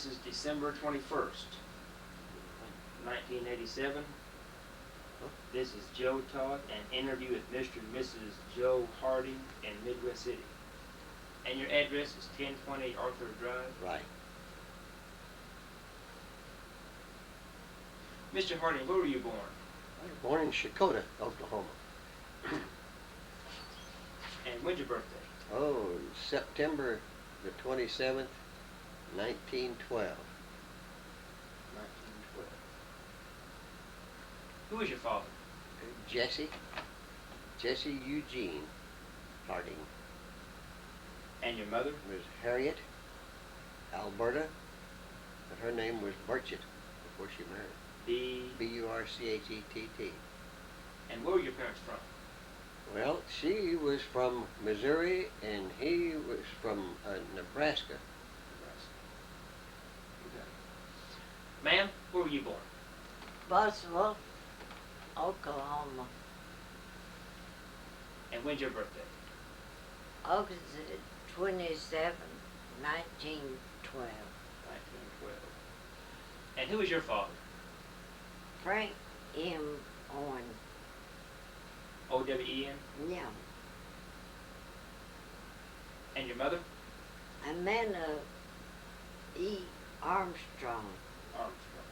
is December 21st, 1987. This is Joe Todd, an interview with Mr. and Mrs. Joe Harding in Midway City. And your address is 1020 Arthur Drive? Right. Mr. Harding, where were you born? I was born in Checotah, Oklahoma. And when's your birthday? Oh, September the 27th, 1912. 1912. Who is your father? Jesse Eugene Harding. And your mother? Was Harriet Alberta, but her name was Burchett before she married. B-U-R-C-H-E-T-T. And where were your parents from? Well, she was from Missouri and he was from Nebraska. Okay. Ma'am, where were you born? Boswell, Oklahoma. And when's your birthday? August 27, 1912. 1912. And who is your father? Frank M. Owen. O-W-E-N? Yeah. And your mother? Amanda E. Armstrong. Armstrong.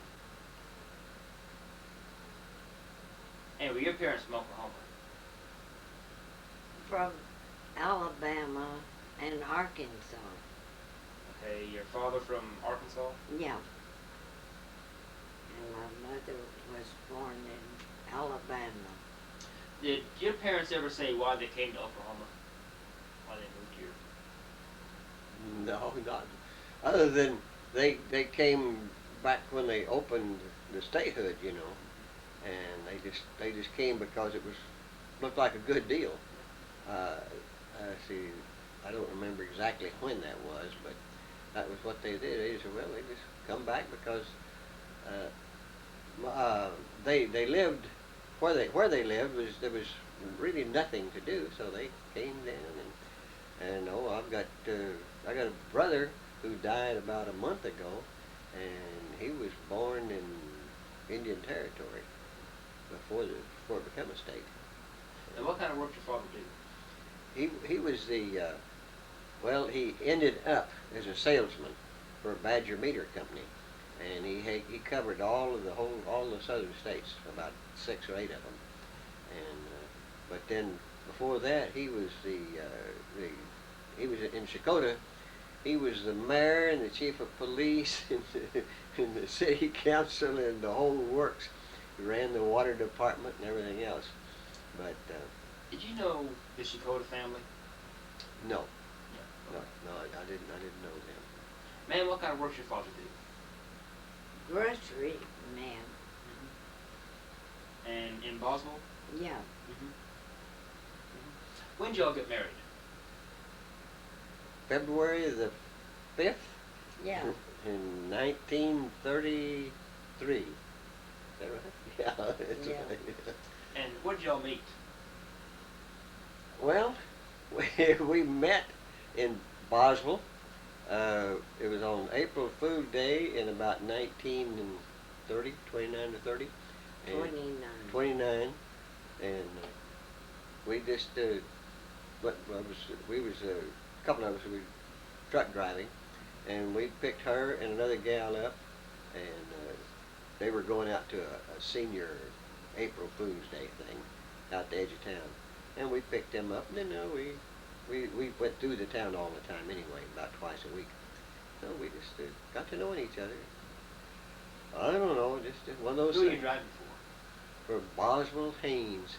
And were your parents from Oklahoma? From Alabama and Arkansas. Okay, your father from Arkansas? Yeah. And my mother was born in Alabama. Did your parents ever say why they came to Oklahoma? Why they moved here? No, not other than they came back when they opened the statehood, you know, and they just came because it was looked like a good deal. See, I don't remember exactly when that was, but that was what they did. They said, well, they just come back because they lived where they lived was there was really nothing to do, so they came down and I got a brother who died about a month ago, and he was born in Indian Territory before it became a state. And what kind of work did your father do? He was well, he ended up as a salesman for a Badger Meter Company, and he covered all the southern states, about 6 or 8 of them, and but then before that he was he was in Checotah. He was the mayor and the chief of police and the city council and the whole works. He ran the water department and everything else. But did you know the Checotah family? no, Yeah. Okay. no, I didn't know them. Man, what kind of work did your father do? Grocery man. Mm-hmm. And in Boswell? Yeah. Mm-hmm. When did y'all get married? February the 5th Yeah. in 1933. Is that right? Yeah, that's Yeah. right. And where did y'all meet? Well, we met in Boswell. It was on April Fool Day in about 1930, 29 to 30. 29. 29, and we just, a couple of us, we truck driving, and we picked her and another gal up, and they were going out to a senior April Fool's Day thing out the edge of town, and we picked them up, and then we went through the town all the time anyway, about twice a week. So we just got to knowing each other. I don't know, just one of those Who are you things. driving for? For Boswell Haynes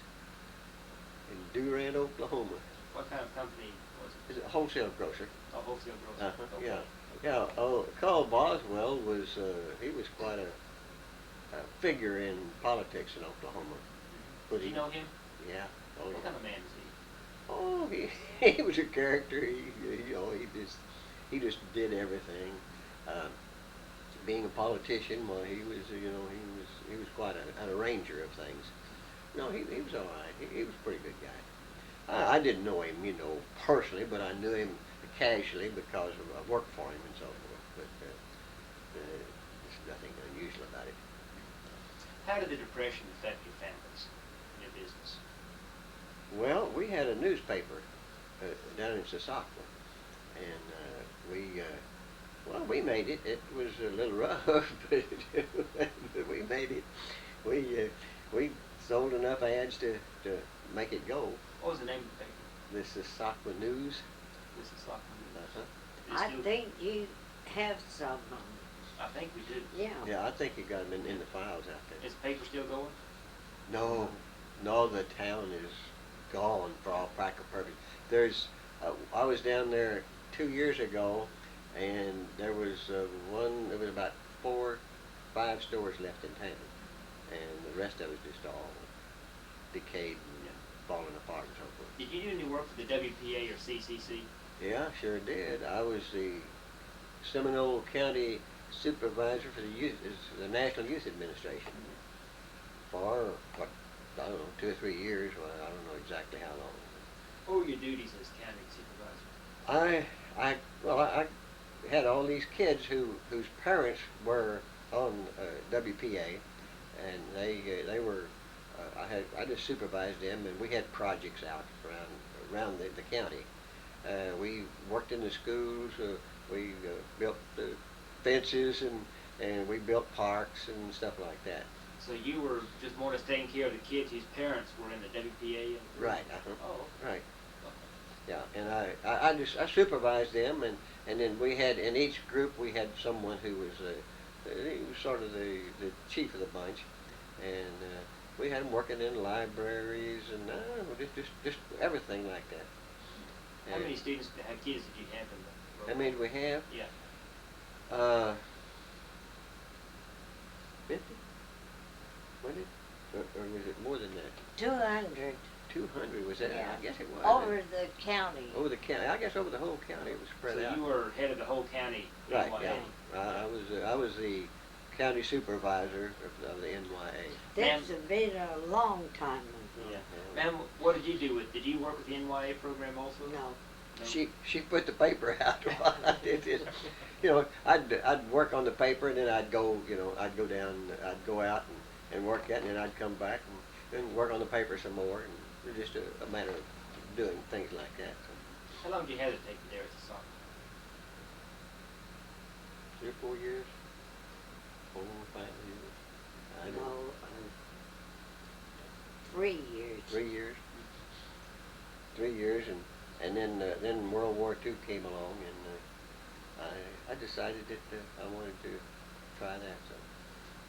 in Durant, Oklahoma. What kind of company was it? It's a wholesale grocer. A wholesale grocer? Okay. Yeah. Yeah. Carl Boswell was he was quite a figure in politics in Oklahoma. Did you know him? Yeah. Oh, What yeah. kind of man is he? Oh, he was a character. He just did everything. Being a politician, well, he was quite an arranger of things. No, he was all right. He was a pretty good guy. I didn't know him, personally, but I knew him casually because I worked for him and so forth. there's nothing unusual about it. How did the Depression affect your families and your business? Well, we had a newspaper down in Sesaqua, and we made it. It was a little rough, but we made it. We sold enough ads to make it go. What was the name of the paper? The Sesaqua News. This is like. I think you have some. I think we do. Yeah. Yeah, I think you got them in the files out there. Is the paper still going? No, the town is gone for all practical purposes. I was down there 2 years ago, and there was there was about 4, 5 stores left in town, and the rest of it just all decayed and falling apart and so forth. Did you do any work for the WPA or CCC? Yeah, sure did. I was the Seminole County supervisor for the National Youth Administration for, what, I don't know, 2 or 3 years. Well, I don't know exactly how long. What were your duties as county supervisor? I had all these kids whose parents were on WPA, and they were. I just supervised them, and we had projects out around the county. We worked in the schools. We built fences, and we built parks and stuff like that. So you were just more or less taking care of the kids whose parents were in the WPA? Right. Oh. Right. Yeah, and I supervised them, and then we had, in each group we had someone who was he was sort of the chief of the bunch, and we had them working in libraries and just everything like that. How many students, how kids did you have in the How many do we have? Yeah. 50? Was it? Or was it more than that? 200 200 was that? Yeah. I guess it was. over the county. Over the county. I guess over the whole county it was spread out. So you were head of the whole county? Right. NYA. Yeah. I was the county supervisor of the NYA. That's been a long time ago. Yeah. Ma'am, what did you do with? Did you work with the NYA program also? No. No? She put the paper out while I did it. You know, I'd work on the paper, and then I'd go down, I'd go out and work that, and then I'd come back and work on the paper some more, and it was just a matter of doing things like that. So. How long did you have to take there as a soccer? 3 or 4 years, 4 or 5 years. I don't know. 3 years. 3 years. 3 years, and then World War II came along, and I decided that I wanted to try that. So.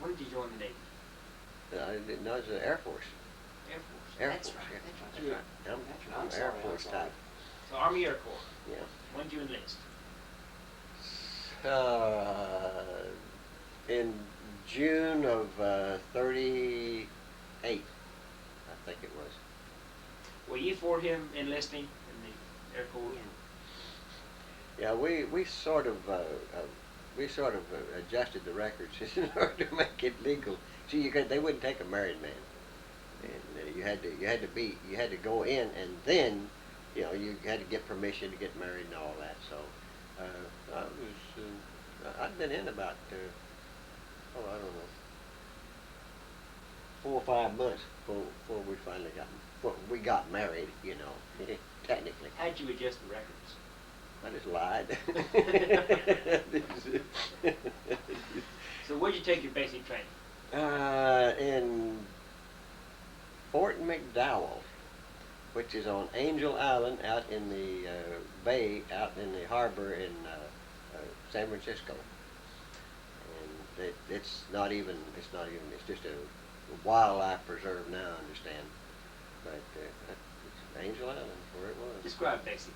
When did you join the Navy? I didn't know, it was the Air Force. Air Force. Air That's Force, right, yeah. that's That's right. right. I'm That's right. Air Force type. So Army Air Corps. Yeah. When did you enlist? In June of 38, I think it was. Were you for him enlisting in the Air Corps? Yeah. Yeah, we sort of adjusted the records in order to make it legal. See, they wouldn't take a married man, and you had to go in, and then you had to get permission to get married and all that. So I'd been in about I don't know, 4 or 5 months before we finally got married. Technically. How'd you adjust the records? I just lied. So where'd you take your basic training? In Fort McDowell, which is on Angel Island, out in the bay, out in the harbor in San Francisco. And it's just a wildlife preserve now, I understand. But it's Angel Island, where it was. Describe basic.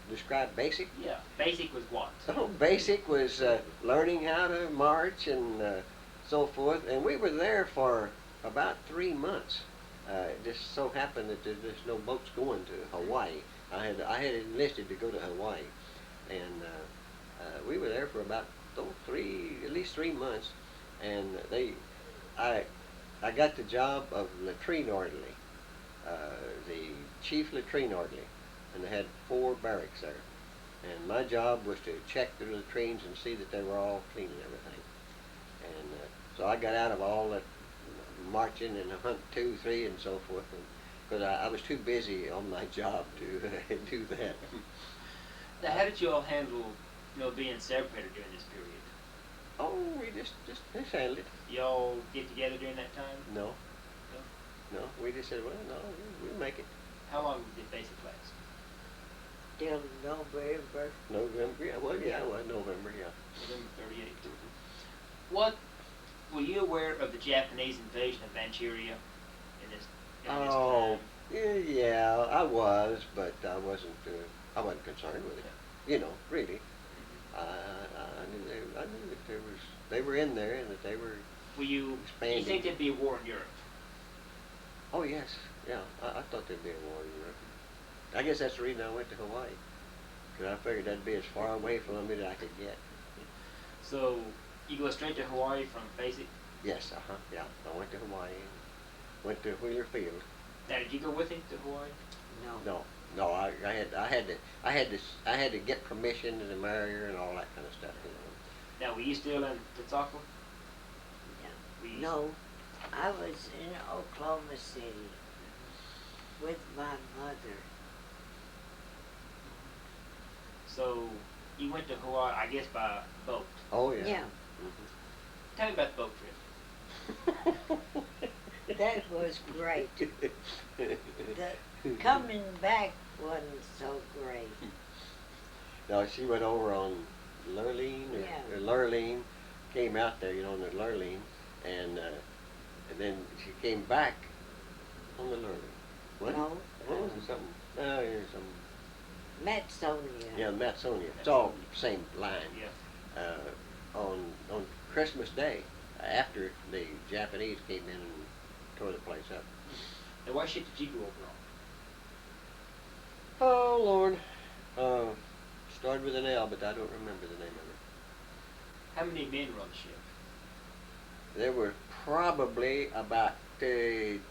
Describe basic? Yeah. Basic was what? Oh, basic was learning how to march and so forth. And we were there for about 3 months. It just so happened that there's no boats going to Hawaii. I had enlisted to go to Hawaii, and we were there for about at least 3 months. And I got the job of latrine orderly, the chief latrine orderly, and they had 4 barracks there. And my job was to check through the trains and see that they were all clean and everything. And so I got out of all that marching and hunt 2, 3, and so forth, because I was too busy on my job to do that. Now, how did you all handle, being separated during this period? Oh, we just handled it. Y'all get together during that time? No, no, we just said, well, no, we'll make it. How long did basic last? Till November. November, yeah, well, November, yeah. November 38. What, were you aware of the Japanese invasion of Manchuria in this Oh, time? yeah, I was, but I wasn't concerned with it. Really. I knew that they were in there and that they were Do you expanding. think there'd be a war in Europe? Oh, yes, yeah, I thought there'd be a war in Europe. I guess that's the reason I went to Hawaii, because I figured that'd be as far away from it as I could get. So, you go straight to Hawaii from basic? Yes, yeah, I went to Hawaii and went to Wheeler Field. Now, did you go with him to Hawaii? No, I had to get permission to the mayor and all that kind of stuff. Now, were you still in Texaco? No, I was in Oklahoma City with my mother. So, you went to Hawaii, I guess, by boat. Oh, yeah. Yeah, Tell me about the boat trip. that was great. The coming back wasn't so great. No, she went over on Lurleen, Yeah. or Lurleen, came out there, on the Lurleen, and then she came back on the Lurleen. What? No. What was it? Something? Oh, yeah, some. Matsonia. Yeah, Matsonia. It's all the same line. Yeah. On Christmas Day, after the Japanese came in and tore the place up. Now, what ship did you go over on? Oh, Lord. Started with an L, but I don't remember the name of it. How many men were on the ship? There were probably about 200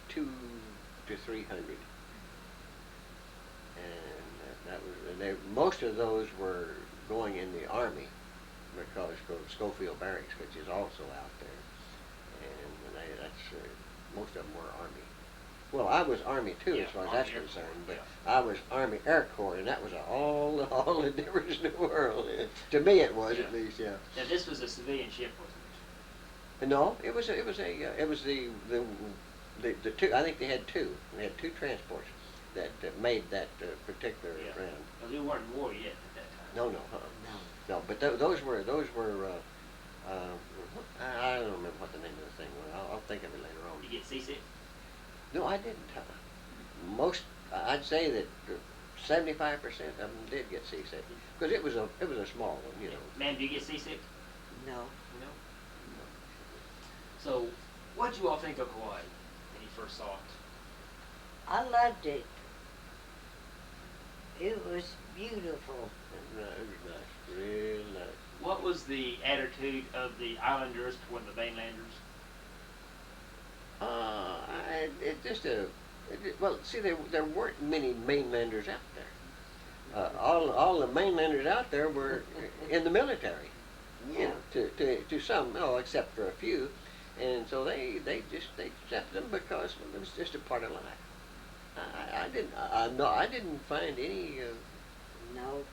to 300. And most of those were going in the Army, because Schofield Barracks, which is also out there. And most of them were Army. Well, I was Army too, Yeah, as far as Army that's Air concerned, Corps, but I was Army Air Corps, and that was all the difference in the world. To me, it was, at least, yeah. Now, this was a civilian ship, wasn't it? No, it was the two. I think they had two. They had two transports that made that particular round. Well, we weren't in war yet at that time. No, no. But those were. I don't remember what the name of the thing was. I'll think of it later on. Did you get seasick? No, I didn't. I'd say that 75% of them did get seasick, because it was a small one, Ma'am, did you get seasick? No. No. So, what did you all think of Hawaii when you first saw it? I loved it. It was beautiful. It was nice, real nice. What was the attitude of the islanders toward the mainlanders? Well, see, there weren't many mainlanders out there. All the mainlanders out there were in the military. Yeah. To some, except for a few, and so they accepted them because it was just a part of life. I didn't find any. No.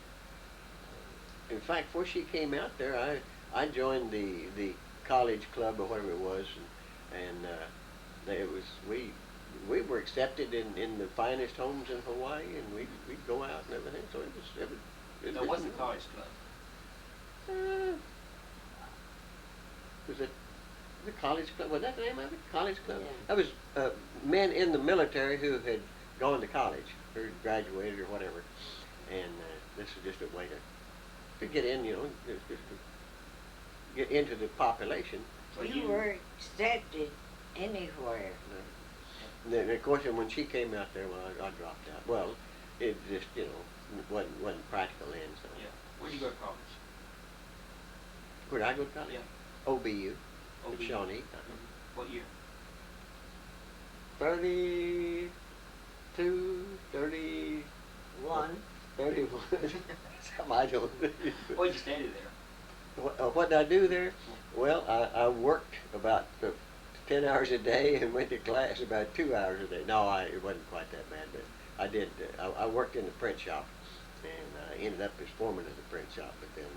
In fact, before she came out there, I joined the college club or whatever it was, and we were accepted in the finest homes in Hawaii, and we'd go out and everything. So it was. So, what's the college club? Was it the college club? Was that the name of it? College club? Yeah. That was men in the military who had gone to college or graduated or whatever, and this was just a way to get in, just to get into the population. So You were accepted anywhere. And then, of course, when she came out there, well, I dropped out. Well, it just, wasn't practical then. So. Yeah. Where'd you go to college? Where'd I go to college? Yeah. OBU. At OBU. Shawnee. What year? 32, 30. One. 31. Something I don't. What'd you study there? What did I do there? Well, I worked about 10 hours a day and went to class about 2 hours a day. No, it wasn't quite that bad, but I did. I worked in the print shop, and I ended up as foreman of the print shop. But then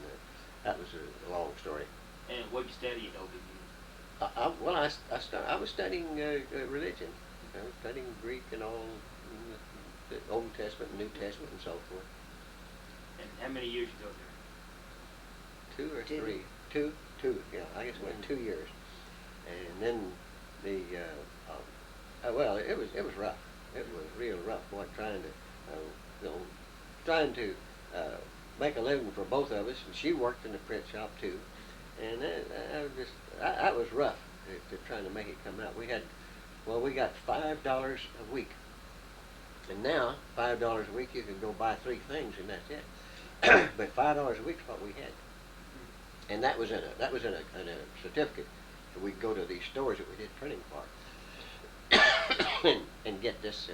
that was a long story. And what'd you study at OBU? I was studying religion. I was studying Greek and all, the Old Testament and New Testament and so forth. And how many years you go there? 2 or Two. 3? Two. Yeah, I guess it went 2 years. And then well, it was rough. It was real rough. Boy, trying to make a living for both of us. And she worked in the print shop too. And that was rough to trying to make it come out. We got $5 a week. And now, $5 a week, you can go buy 3 things and that's it. But $5 a week is what we had. And that was in a certificate. So we'd go to these stores that we did printing for and get this,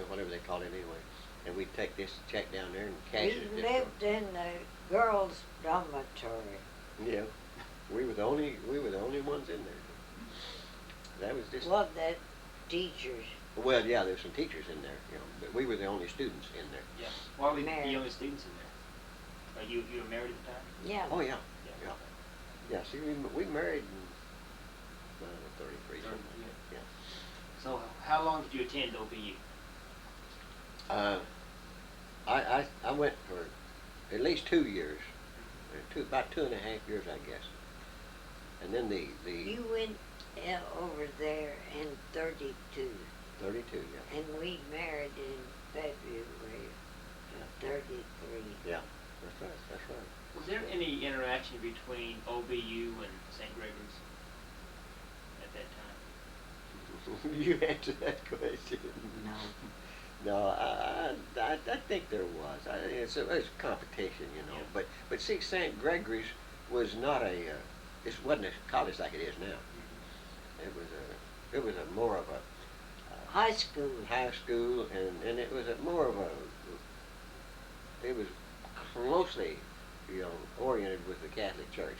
whatever they call it anyway. And we'd take this check down there and cash it. We lived in the girls' dormitory. Yeah, we were the only ones in there. That was just. Well, the teachers. Well, yeah, there were some teachers in there, but we were the only students in there. Yeah. Why were Married. the only students in there? You were married at the time? Yeah. Oh yeah, Yeah. yeah. See, we married in 33. Something. Yeah. So how long did you attend OBU? I went for at least 2 years, about 2.5 years, I guess. And then the You went over there in 32. 32, yeah. And we married in February of 33. Yeah, that's right. Was there any interaction between OBU and St. Gregory's at that time? You answered that question. No. No, I think there was. It's a competition, Yeah. But see, St. Gregory's was not it wasn't a college like it is now. It was a more of a High school. high school, and it was more of it was closely, oriented with the Catholic Church,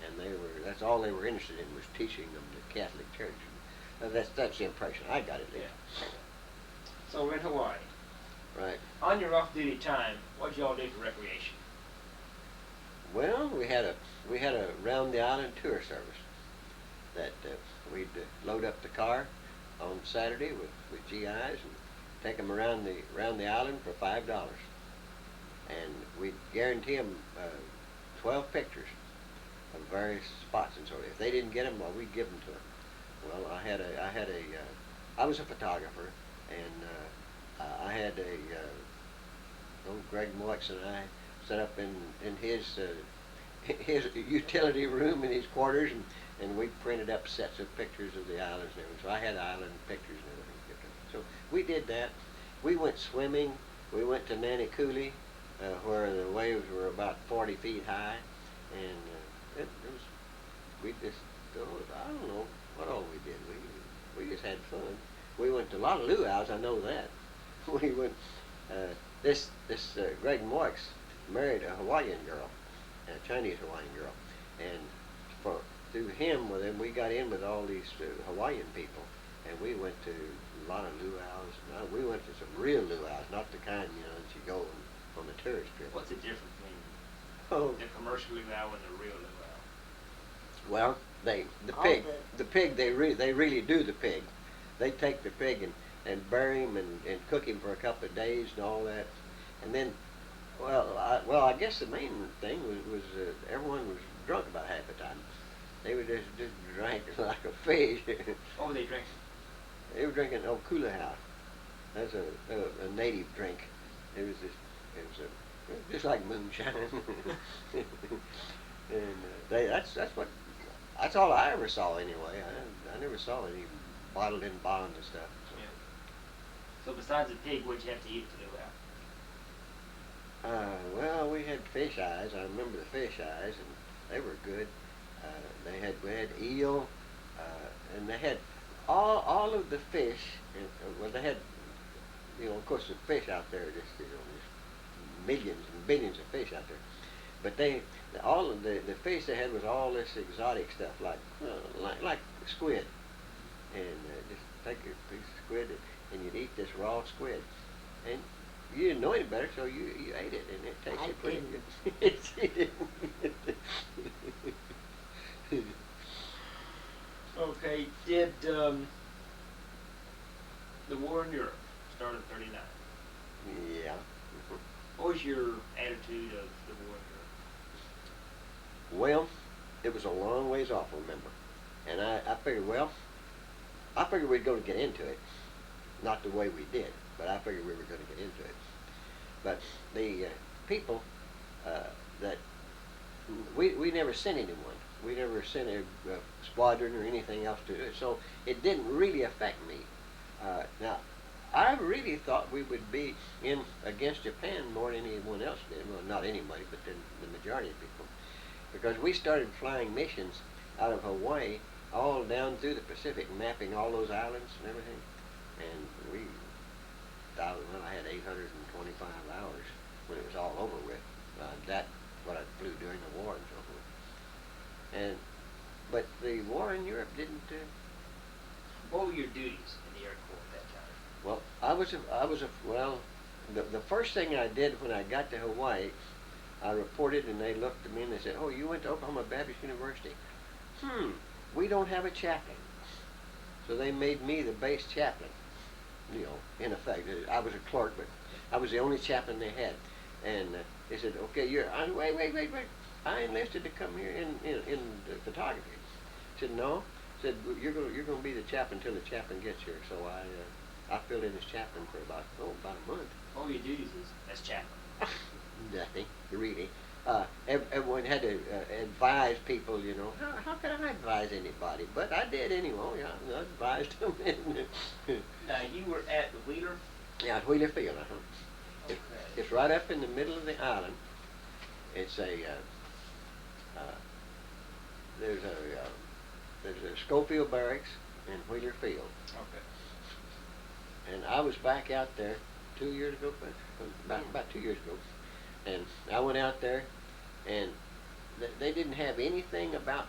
and that's all they were interested in was teaching them the Catholic Church. That's the impression I got at least. Yeah. So we're in Hawaii. Right. On your off-duty time, what'd y'all do for recreation? Well, we had a round the island tour service that we'd load up the car on Saturday with GIs and take them around the island for $5, and we'd guarantee them 12 pictures of various spots and so on. If they didn't get them, well, we'd give them to them. Well, I was a photographer, and I had old Greg Moix and I set up in his utility room in his quarters, and we printed up sets of pictures of the islands and everything. So I had island pictures and everything. So we did that. We went swimming. We went to Nanikuli, where the waves were about 40 feet high, and we just, I don't know what all we did. We just had fun. We went to a lot of luau's, I know that. We went, this Greg Moix married a Hawaiian girl, a Chinese Hawaiian girl, and through him, well, then we got in with all these Hawaiian people, and we went to a lot of luau's. We went to some real luau's, not the kind, that you go on the tourist trip. What's the difference between Oh, the commercial luau and the real luau? well, the pig, they really do the pig. They take the pig and bury him and cook him for a couple of days and all that, and then, I guess the main thing was everyone was drunk about half the time. They would just drank like a fish. What were they drinking? They were drinking kula. That's a native drink. It was just like moonshine. And that's all I ever saw anyway. I never saw any bottled in bonds and stuff. So. Yeah. So besides the pig, what'd you have to eat at the luau? Well, we had fish eyes. I remember the fish eyes, and they were good. We had eel, and they had all of the fish. Well, they had you know, of course the fish out there are just, you know, just millions and billions of fish out there. But all of the fish they had was all this exotic stuff, like squid, and just take a piece of squid and you'd eat this raw squid, and you didn't know any better, so you ate it, and it tasted I pretty didn't. good. Okay, did the war in Europe start in 39? Yeah. What was your attitude of the war in Europe? Well, it was a long ways off, remember, and I figured, well, I figured we'd go to get into it, not the way we did, but I figured we were going to get into it. But the people that we never sent anyone. We never sent a squadron or anything else to it, so it didn't really affect me. Now, I really thought we would be in against Japan more than anyone else did. Well, not anybody, but the majority of people, because we started flying missions out of Hawaii all down through the Pacific, mapping all those islands and everything. And I had 825 hours when it was all over with. That's what I flew during the war and so forth. But the war in Europe didn't. What were your duties in the Air Corps at that time? Well, well, the first thing I did when I got to Hawaii, I reported, and they looked at me and they said, "Oh, you went to Oklahoma Baptist University? We don't have a chaplain." So they made me the base chaplain. You know, in effect, I was a clerk, but I was the only chaplain they had. And they said, "Okay, wait. I enlisted to come here in photography." I said, "No." I said, you're going to be the chaplain until the chaplain gets here." So I filled in as chaplain for about a month. What were your duties as chaplain? Nothing, really. Everyone had to advise people, you know. How could I advise anybody? But I did anyway. I advised them. Now, you were at the Wheeler? Yeah, at Wheeler Field, Okay. It's right up in the middle of the island. It's there's a Schofield Barracks in Wheeler Field. Okay. And I was back out there 2 years ago, about 2 years ago, and I went out there, and they didn't have anything about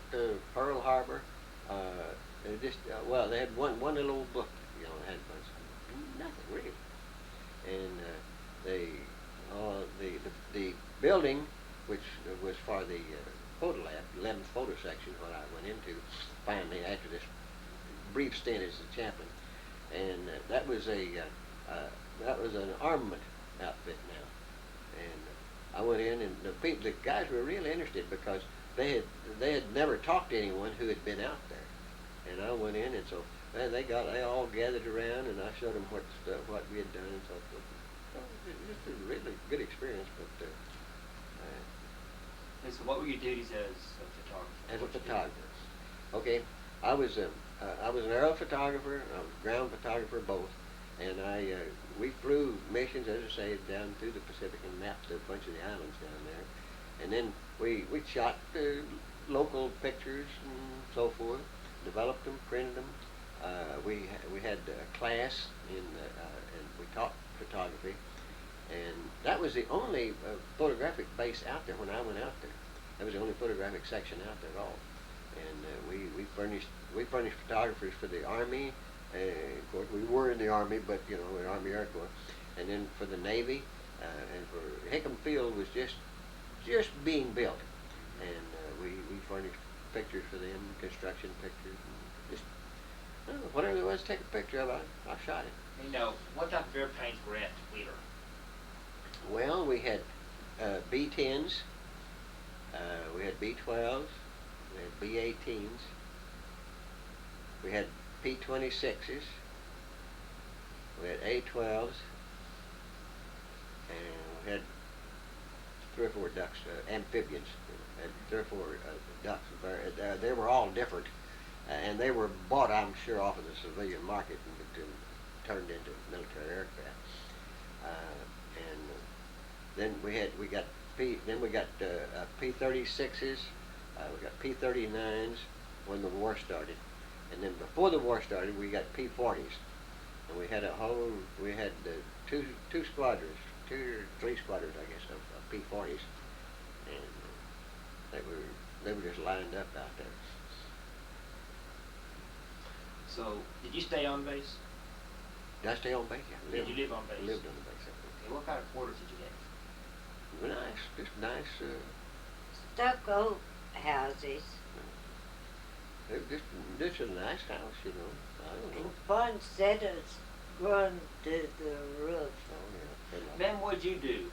Pearl Harbor. They just they had one little old book, you know, had nothing really, and the building, which was for the photo lab, 11th photo section, what I went into finally after this brief stint as a chaplain, and that was an armament outfit now, and I went in, and the guys were really interested because they had never talked to anyone who had been out there, and I went in, and so they all gathered around, and I showed them what we had done and so forth. So it was just a really good experience, but. And so what were your duties as a photographer? As a photographer, okay, I was an aerial photographer, I was ground photographer, both, and we flew missions, as I say, down through the Pacific and mapped a bunch of the islands down there, and then we shot local pictures and so forth, developed them, printed them. We had a class and we taught photography. And that was the only photographic base out there when I went out there. That was the only photographic section out there at all. And we furnished photographers for the Army. Of course, we were in the Army, but you know, in Army Air Corps. And then for the Navy, and for Hickam Field was just being built. And we furnished pictures for them, construction pictures, and just whatever there was to take a picture of, I shot it. You know, what type of airplanes were at Wheeler? Well, we had B-10s, we had B-12s, we had B-18s, we had P-26s, we had A-12s, and we had 3 or 4 ducks, amphibians, and 3 or 4 ducks. They were all different, and they were bought, I'm sure, off of the civilian market and turned into military aircraft. And then we got P-36s, we got P-39s when the war started, and then before the war started we got P-40s, and we had two squadrons, 2 or 3 squadrons, I guess, of P-40s, and they were just lined up out there. So, did you stay on base? Did I stay on base? Yeah. Did you live on base? Lived on the base. Okay, what kind of quarters did you get? Nice, just nice. Stucco houses It was just a nice house, you know. I don't and know. poinsettias growing to the roof. Oh yeah. Ben, what'd you do?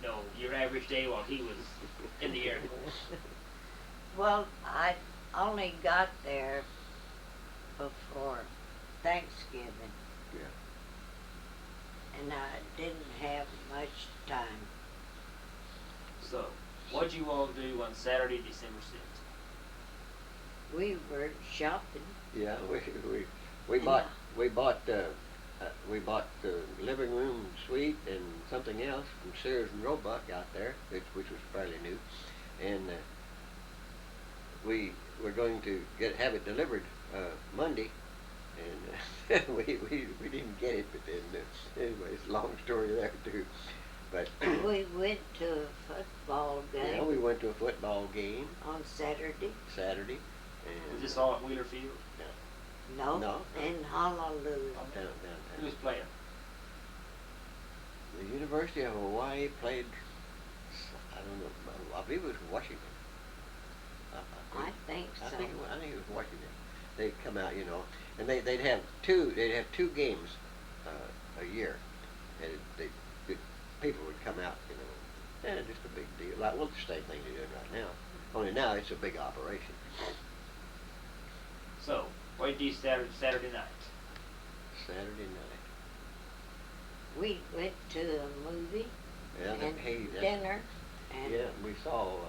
No, your average day while he was in the Air Force. Well, I only got there before Thanksgiving, Yeah. and I didn't have much time. So, what'd you all do on Saturday, December 6th? We were shopping. Yeah, we And, bought we bought the living room suite and something else from Sears and Roebuck out there, which was fairly new, and we were going to have it delivered Monday, and we didn't get it. But then anyway, it's a long story there too. But We went to a football yeah, game we went to a football game on Saturday. Saturday, and Was this all at Wheeler Field? No, No. in Honolulu. downtown. Who was playing? The University of Hawaii played, I don't know, I believe it was Washington. I think so. I think it was Washington. They'd come out, you know, and they'd have two games a year, and people would come out, you know, and just a big deal. Like, well, the same thing they're doing right now. Only now it's a big operation. So, what did you do Saturday night? Saturday night. We went to a movie Yeah, and that's- dinner, and Yeah, we saw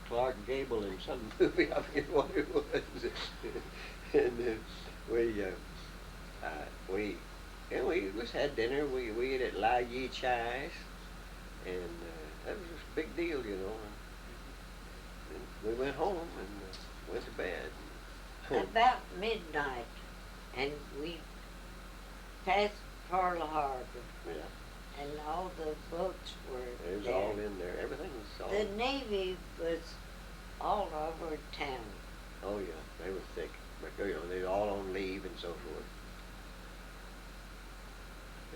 Clark Gable in some movie. I forget what it was. And we just had dinner. We ate at La Yi Chai's, and that was a big deal, you know. And we went home and went to bed. about midnight, and we passed Pearl Harbor, Yeah, and all the boats were it was there. all in there. Everything was all. The Navy was all over town. Oh yeah, they were thick, but you know they were all on leave and so forth.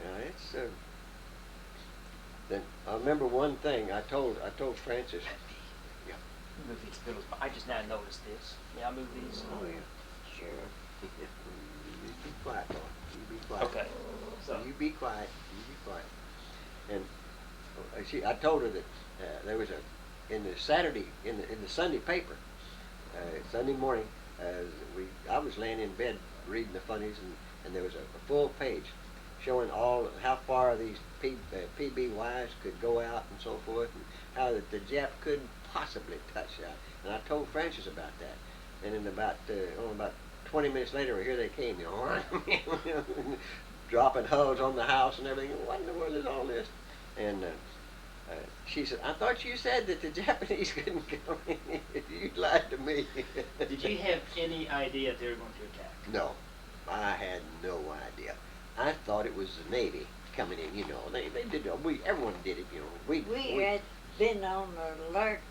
Yeah, it's. Then I remember one thing I told Francis. Yeah. Move these pillows. I just now noticed this. May I move these? Oh yeah. Sure. You be quiet, boy. You be quiet. Okay. So, You be quiet. You be quiet. And I told her that there was in the Sunday paper, Sunday morning. I was laying in bed reading the funnies, and there was a full page showing how far these PBYs could go out and so forth, and how that the Jap couldn't possibly touch that. And I told Francis about that. And in about 20 minutes later, here they came, you know, dropping hulls on the house and everything. What in the world is all this? And she said, I thought you said that the Japanese couldn't come in. You lied to me. did you have any idea they were going to attack? No, I had no idea. I thought it was the Navy coming in, you know. They did, everyone did it, you know. We had been on alert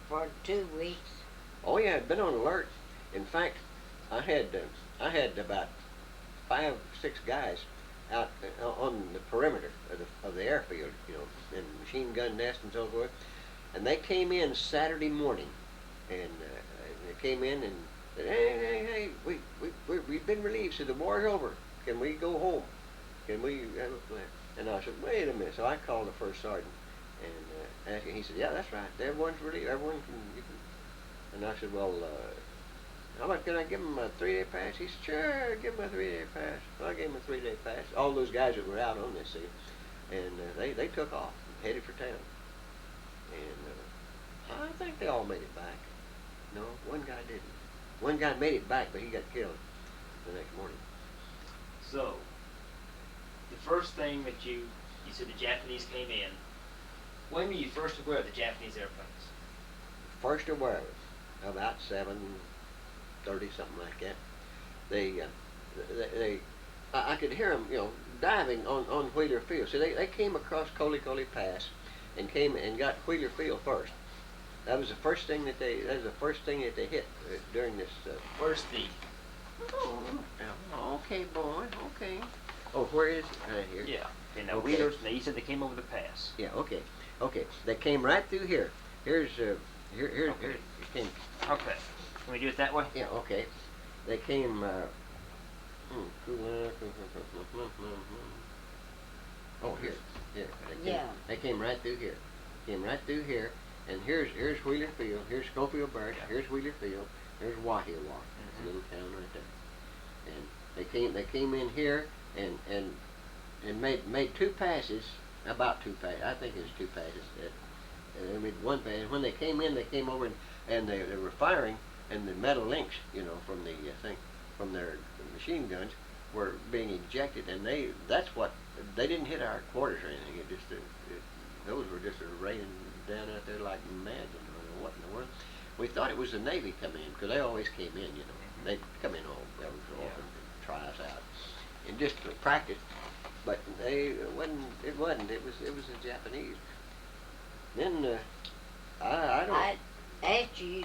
for 2 weeks. Oh yeah, I'd been on alert. In fact, I had about 5, 6 guys out on the perimeter of the airfield, you know, in machine gun nests and so forth. And they came in Saturday morning, and they came in and said, "Hey, we've been relieved. So the war's over. Can we go home? Can we have a plan?" And I said, "Wait a minute." So I called the first sergeant and asked him. He said, "Yeah, that's right. Everyone's relieved. Everyone can." And I said, "Well, how about can I give him a 3-day pass?" He said, "Sure, give him a 3-day pass." So I gave him a 3-day pass. All those guys that were out on this, see, and they took off and headed for town. And I think they all made it back. No, one guy didn't. One guy made it back, but he got killed the next morning. So, the first thing that you said the Japanese came in. When were you first aware of the Japanese airplanes? First aware of it, about 7:30, something like that. I could hear them, you know, diving on Wheeler Field. So they came across Coley Pass and came and got Wheeler Field first. That was the first thing that they hit during this. Where's the? Oh, okay, boy. Okay. Oh, where is it? Right here. Yeah. And now Okay. Wheeler's. Now you said they came over the pass. Yeah. Okay. Okay. They came right through here. Here's here. Okay. It came. Okay. Can we do it that way? Yeah. Okay. They came. Oh, here. They came right through here. Came right through here. And here's Wheeler Field. Here's Schofield Barracks. Yeah. Here's Wheeler Field. There's Wahiawa, Mhm. little town right there. And they came in here and made two passes, about two passes. I think it was two passes. They made one pass. And when they came in, they came over and they were firing, and the metal links, from the from their machine guns were being ejected, and they didn't hit our quarters or anything. Those were just raining down out there like mad. I don't know what in the world. We thought it was the Navy coming in, because they always came in. They'd come in every so often and try us out, and just to practice. But it wasn't. It was the Japanese. Then I don't. I asked you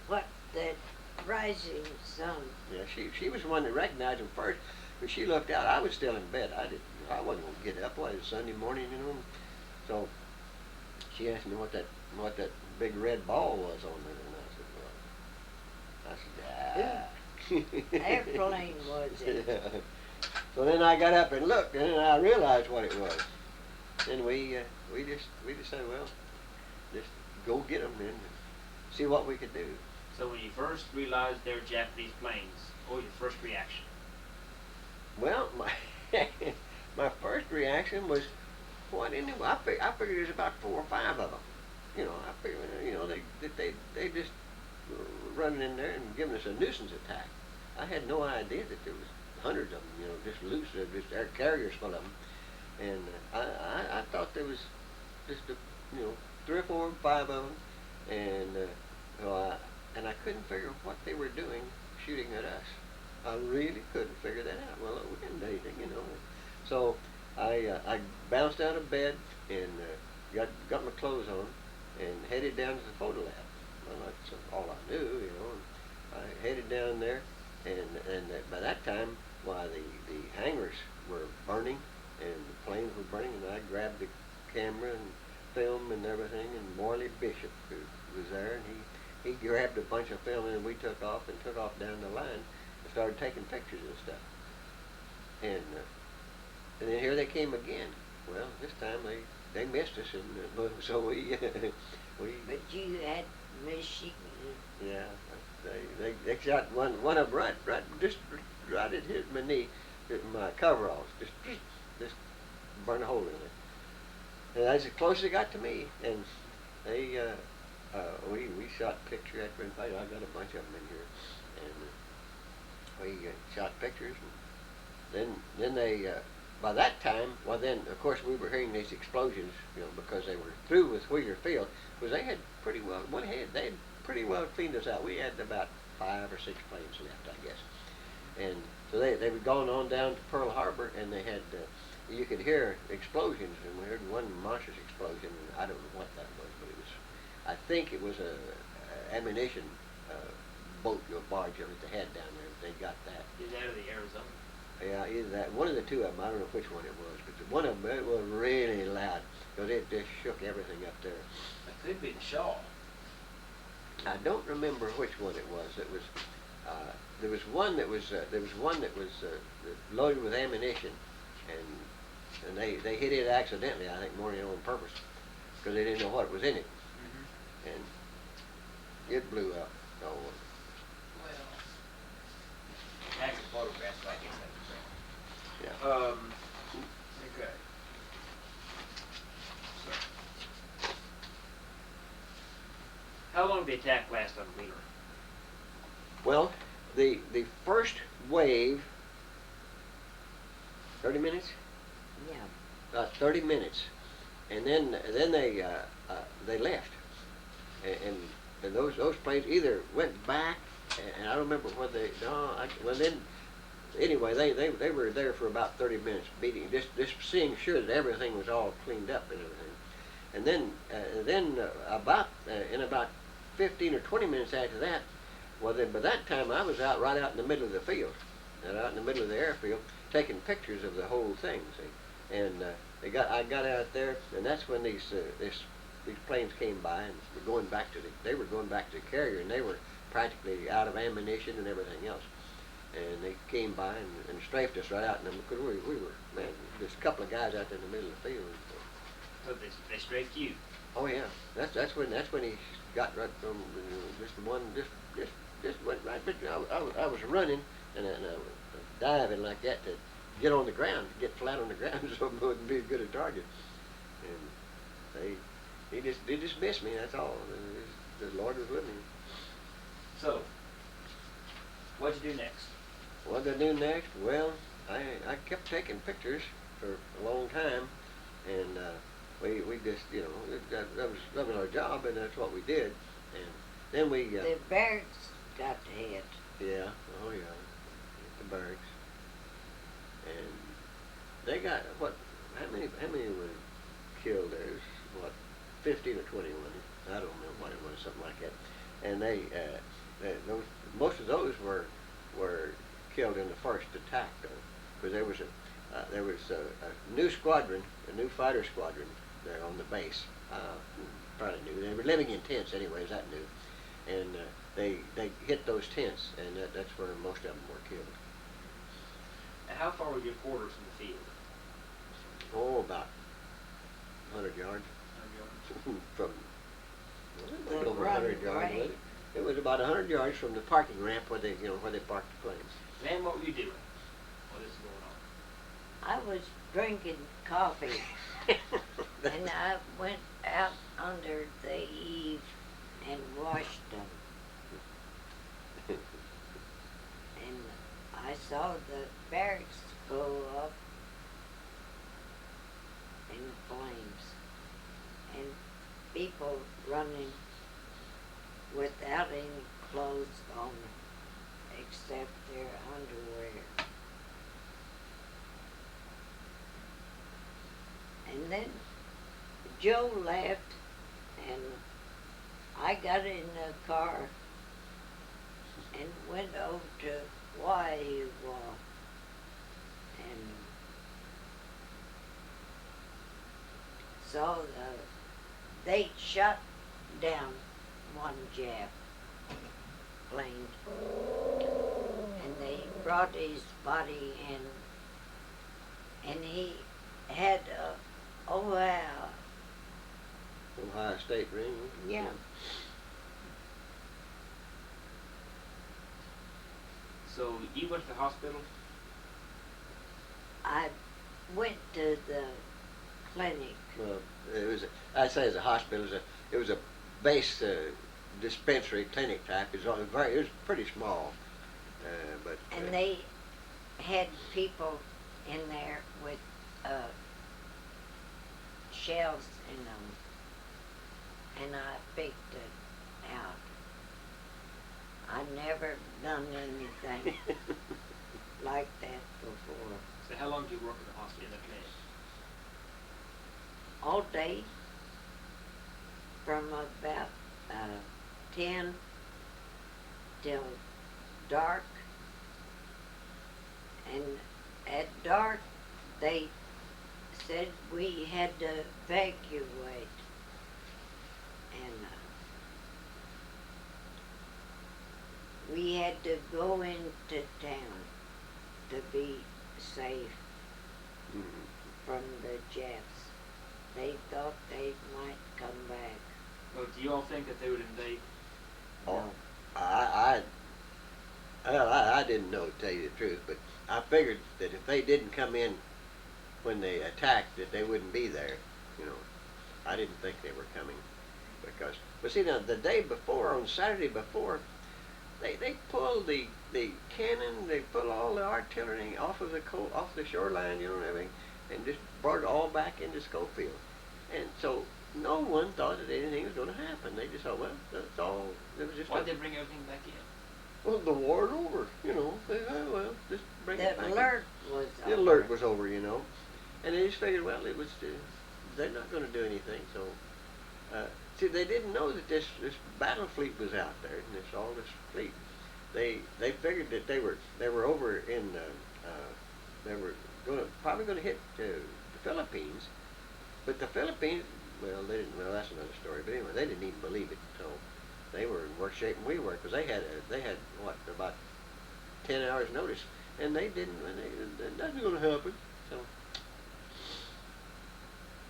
what that rising sun. Yeah, she was the one that recognized him first, but she looked out. I was still in bed. I wasn't gonna get up. It was Sunday morning, So she asked me what that big red ball was on there, and I said, Airplane was it? Yeah. So then I got up and looked, and then I realized what it was. Then we just said, well, just go get them and see what we could do. So when you first realized they were Japanese planes, what was your first reaction? Well, my first reaction was, what in the? I figured there's about 4 or 5 of them. I figured, they just running in there and giving us a nuisance attack. I had no idea that there was hundreds of them, just loose, just air carriers full of them. And I thought there was just 3 or 4 or 5 of them, and I couldn't figure what they were doing shooting at us. I really couldn't figure that out. Well, we didn't do anything, So I bounced out of bed and got my clothes on and headed down to the photo lab. Well, that's all I knew, And I headed down there, and by that time, why the hangars were burning and the planes were burning, and I grabbed the camera and film and everything, and Morley Bishop who was there, and he grabbed a bunch of film, and we took off down the line and started taking pictures and stuff. And then here they came again. Well, this time they missed us, and so we But you had Michigan. yeah, they shot one of them right just right at hit my knee, hit my coveralls, just burned a hole in it. And that's as close as it got to me. And they we shot picture after and I got a bunch of them in here, and we shot pictures. And then they by that time, well then of course we were hearing these explosions, because they were through with Wheeler Field, because they had pretty well cleaned us out. We had about 5 or 6 planes left, I guess. And so they were going on down to Pearl Harbor, and they had you could hear explosions, and we heard one monstrous explosion, and I don't know what that was, but I think it was a ammunition boat or barge that they had down there. They got that. Is that of the Arizona? Yeah, either that. One of the two of them. I don't know which one it was, but one of them, it was really loud because it just shook everything up there. It could be the Shaw. I don't remember which one it was. It was there was one that was loaded with ammunition, and they hit it accidentally. I think more than on purpose, because they didn't know what was in it, and it blew up. Oh. Well, actual photographs, I guess that was right. Yeah. Okay. So, how long did the attack last on Wheeler? Well, the first wave, 30 minutes. Yeah. About 30 minutes, and then they left, and those planes either went back, and I don't remember whether they well then anyway, they were there for about 30 minutes beating, just seeing sure that everything was all cleaned up and everything. And then in about 15 or 20 minutes after that, well then by that time I was right out in the middle of the field, out in the middle of the airfield, taking pictures of the whole thing. See, and I got out there, and that's when these planes came by and were going back to the carrier, and they were practically out of ammunition and everything else. And they came by and strafed us right out in them, because we were, man, just a couple of guys out there in the middle of the field. So they strafed you. Oh yeah, that's when he got right from just went right. But I was running and I was diving like that to get on the ground, to get flat on the ground, so it wouldn't be as good a target. And they just missed me. That's all. The Lord was with me. So, what'd you do next? What did I do next? Well, I kept taking pictures for a long time, and we just, you know, that was our job, and that's what we did. And then we the barracks got hit. yeah, oh yeah, the barracks, and they got how many were killed? There's what, 15 or 21? I don't know what it was, something like that. And most of those were killed in the first attack, though, because there was a new squadron, a new fighter squadron there on the base. Probably new. They were living in tents, anyways. That new, and they hit those tents, and that's where most of them were killed. And how far were your quarters from the field? Oh, about 100 yards. 100 yards. From The over 100 yards. runway. It was about 100 yards from the parking ramp where they parked the planes. Man, what were you doing while this is going on? I was drinking coffee, and I went out under the eave and washed them. And I saw the barracks go up in flames, and people running without any clothes on except their underwear. And then Joe left, and I got in the car and went over to Waiwa, and saw they shot down one Jap plane, and they brought his body in, and he had a Ohio. Ohio State ring. Yeah. So you went to the hospital? I went to the clinic. Well, I'd say it was a hospital. It was a base dispensary clinic type. It was pretty small, but. And they had people in there with shells in them, and I picked it out. I never done anything like that before. So how long did you work in the hospital, in the clinic? All day, from about 10 till dark, and at dark they said we had to evacuate, and we had to go into town to be safe from the Japs. They thought they might come back. Well, do you all think that they would invade? Oh, I didn't know, to tell you the truth, but I figured that if they didn't come in when they attacked, that they wouldn't be there. You know, I didn't think they were coming because. But see, now the day before, on Saturday before, they pulled the cannon, they pulled all the artillery off the shoreline, you know, and everything, and just brought it all back into Schofield. And so no one thought that anything was going to happen. They just thought, well, that's all. It was just. Why'd they bring everything back in? well, the war's over, you know. Well, just bring it back. The alert was The over. alert was over, you know. And they just figured, well, it was, they're not going to do anything. So, see, they didn't know that this battle fleet was out there, and all this fleet. They figured that they were over in, they were probably going to hit the Philippines, but the Philippines, well, they didn't. Well, that's another story. But anyway, they didn't even believe it. So they were in worse shape than we were, because they had what, about 10 hours notice, and they didn't. Nothing's going to happen. So.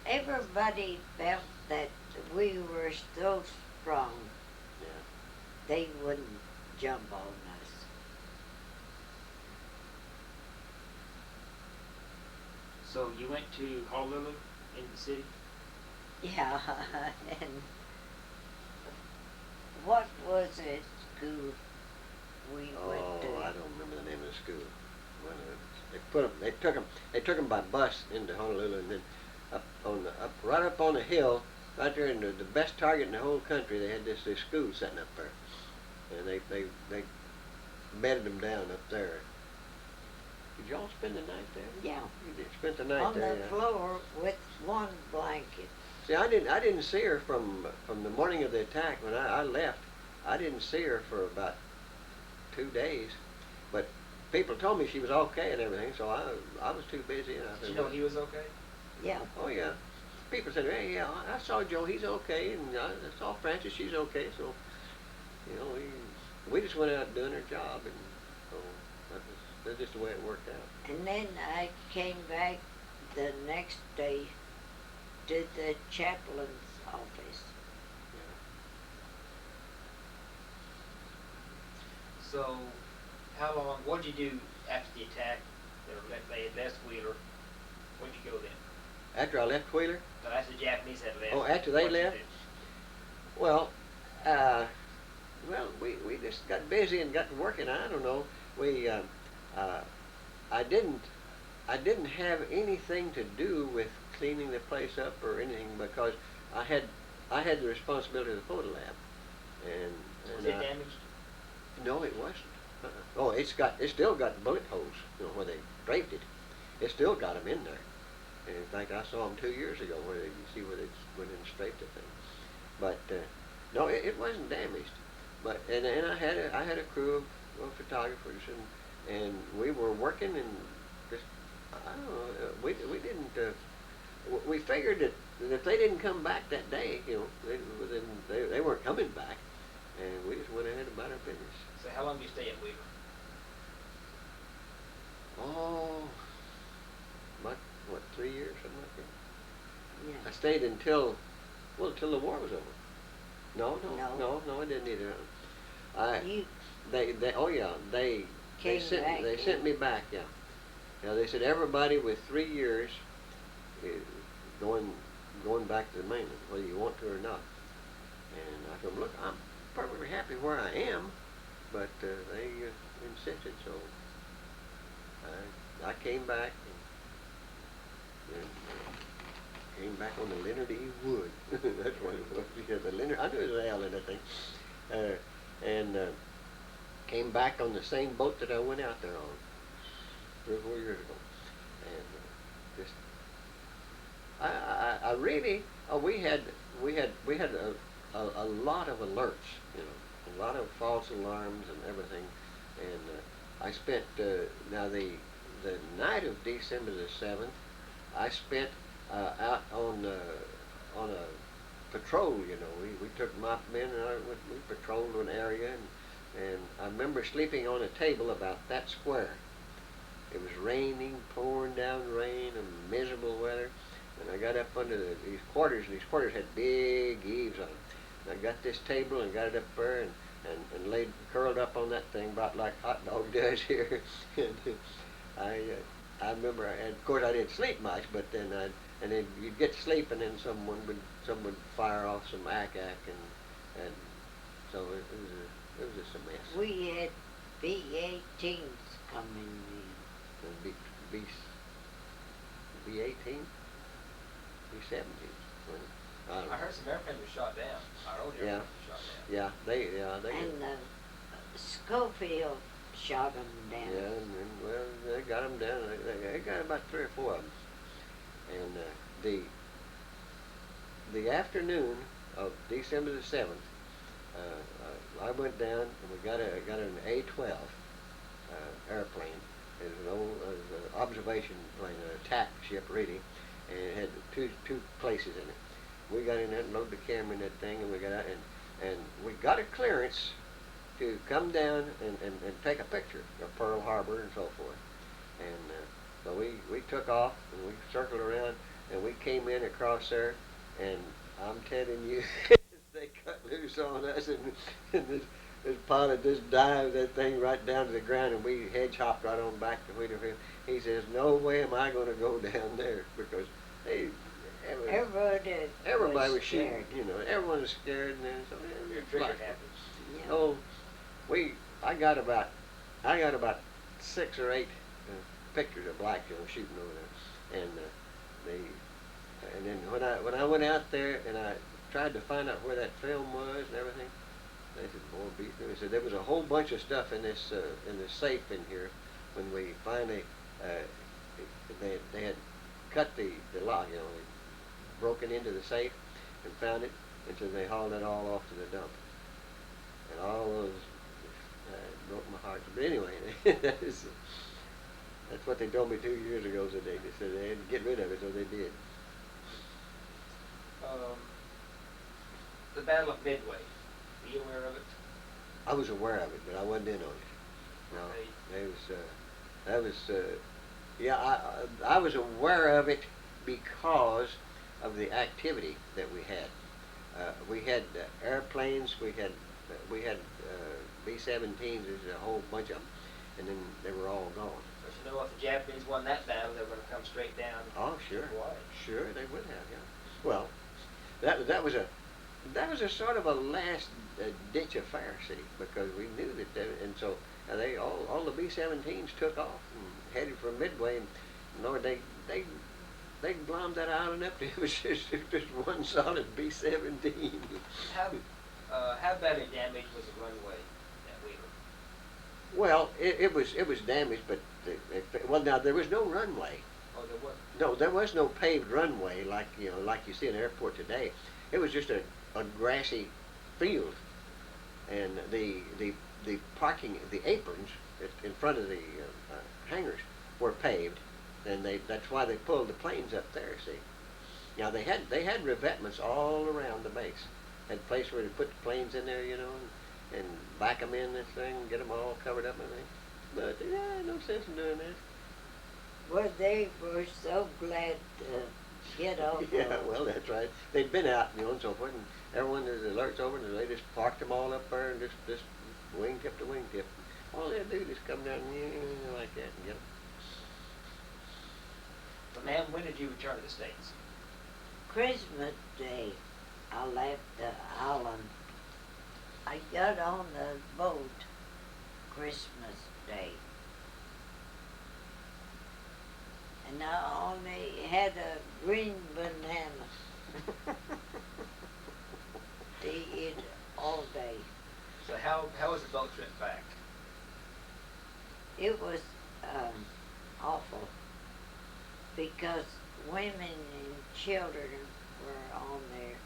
Everybody felt that we were so strong, Yeah. they wouldn't jump on us. So you went to Honolulu in the city? Yeah, and what was it school we went to? Oh, I don't remember the name of the school. Well, they took them by bus into Honolulu, and then right up on the hill, right there in the best target in the whole country. They had this school setting up there, and they bedded them down up there. Did y'all spend the night there? Yeah, You did. Spent the night on there. the Yeah. floor with one blanket. See, I didn't see her from the morning of the attack when I left. I didn't see her for about 2 days, but people told me she was okay and everything, so I was too busy. And I Did said, you know he was okay? Yeah, oh yeah. People said, hey, yeah, I saw Joe, he's okay, and I saw Frances, she's okay. So, you know, we just went out doing our job, and so that's just the way it worked out. and then I came back the next day to the chaplain's office. So, how long? What did you do after the attack? They had left Wheeler. Where'd you go then? After I left Wheeler, No, that's the Japanese had left. Oh, after they What'd you left? do? well, we just got busy and got to working. I don't know. I didn't have anything to do with cleaning the place up or anything, because I had the responsibility of the photo lab, and Was it damaged? no, it wasn't. Oh, it's still got the bullet holes, you know, where they draped it. It still got them in there. And in fact, I saw them 2 years ago, where you see where they went in and straight the thing. But no, it wasn't damaged. But and I had a crew of photographers, and we were working, and just I don't know, we didn't. We figured that if they didn't come back that day, you know, they weren't coming back, and we just went ahead about our business. So how long did you stay at Wheeler? Oh, about what, 3 years, something like that. Yeah. I stayed until the war was over. No, I didn't either. You They came back. They sent me back. Yeah. Yeah, they said everybody with 3 years going back to the mainland, whether you want to or not. And I told them, look, I'm perfectly happy where I am, but they insisted, so I came back and came back on the Leonard E. Wood. That's what it was. Yeah, the Leonard. I knew it was an L in that thing. And came back on the same boat that I went out there on 3 or 4 years ago. And just, I really, we had a lot of alerts, you know, a lot of false alarms and everything. And I spent now the night of December the 7th, I spent out on a patrol. You know, we took my men and we patrolled an area, and I remember sleeping on a table about that square. It was raining, pouring down rain, and miserable weather. And I got up under these quarters, and these quarters had big eaves on them. And I got this table and got it up there, and laid curled up on that thing about like hot dog does here. And I remember, and of course I didn't sleep much, but then you'd get to sleep, and then someone would fire off some ack-ack, and so it was just a mess. We had B-18s coming in. B-18? B-17? I heard some airplanes were shot down. Our old airplanes were shot down. Yeah, they And Schofield shot them down. Yeah, well, they got them down. They got about 3 or 4 of them. And the afternoon of December the 7th, I went down and we got an A-12 airplane. It was an observation plane, an attack ship really, and it had two places in it. We got in there and loaded the camera in that thing, and we got out and we got a clearance to come down and take a picture of Pearl Harbor and so forth. And so we took off and we circled around and we came in across there, and I'm telling you, they cut loose on us, and this pilot just dived that thing right down to the ground, and we hedge hopped right on back to Wheelerfield. He says, "No way am I going to go down there," because everybody was shooting. You know, everyone was scared, and then so Your trigger happy. Yeah. oh, I got about 6 or 8 pictures of black shooting over there, and and then when I went out there and I tried to find out where that film was and everything, they said, "Boy, they said there was a whole bunch of stuff in this safe in here." When we finally they had cut the lock, they broken into the safe and found it, and so they hauled it all off to the dump. And all those broke my heart. But anyway, that's what they told me 2 years ago today. They said they had to get rid of it, so they did. The Battle of Midway. Are you aware of it? I was aware of it, but I wasn't in on it. No, that was yeah. I was aware of it because of the activity that we had. We had airplanes. We had B-17s. There's a whole bunch of them, and then they were all gone. But you know, if the Japanese won that battle, they were going to come straight down. Oh, sure. Hawaii. Sure, they would have. Yeah. Well, that was a sort of a last ditch affair, see, because we knew that, and so they all the B-17s took off and headed for Midway, and Lord, they glommed that island up. It was just one solid B-17. How badly damaged was the runway at Wheeler? Well, it was damaged, but well, now there was no runway. Oh, there wasn't. No, there was no paved runway like you see in an airport today. It was just a grassy field, and the parking, the aprons in front of the hangars were paved, and that's why they pulled the planes up there. See, now they had revetments all around the base, had a place where to put the planes in there, and back them in this thing, and get them all covered up and everything. But no sense in doing that. Well, they were so glad to get off. Yeah, well, that's right. They'd been out, and so forth, and everyone, the alerts over, and they just parked them all up there, and just wingtip to wingtip. All they do is come down like that and get them. So, ma'am, when did you return to the States? Christmas Day, I left the island. I got on the boat Christmas Day. And I only had a green banana to eat all day. So how was the boat trip back? It was awful because women and children were on there,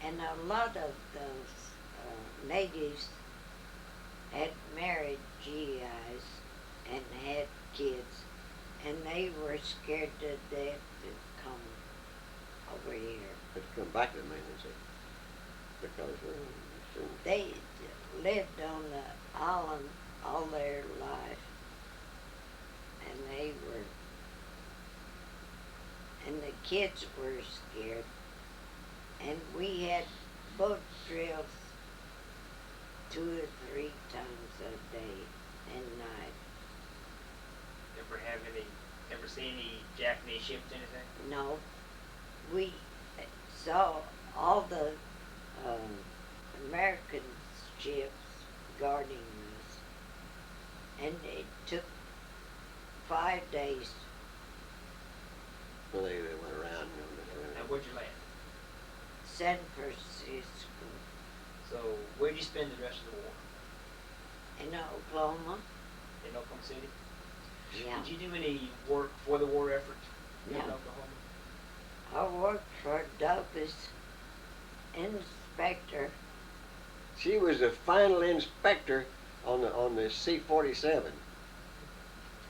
and a lot of those natives had married GIs and had kids, and they were scared to death to come over here. But to come back to the mainland, see, because They lived on the island all their life, and the kids were scared, and we had boat drills 2 or 3 times a day and night. Ever see any Japanese ships, anything? No, we saw all the American ships guarding us, and it took 5 days. well, they went around. And where'd you land? San Francisco. So where'd you spend the rest of the war? in Oklahoma. in Oklahoma City? Yeah. Did you do any work for the war effort in No. Oklahoma? I worked for Douglas inspector. She was the final inspector on the C-47,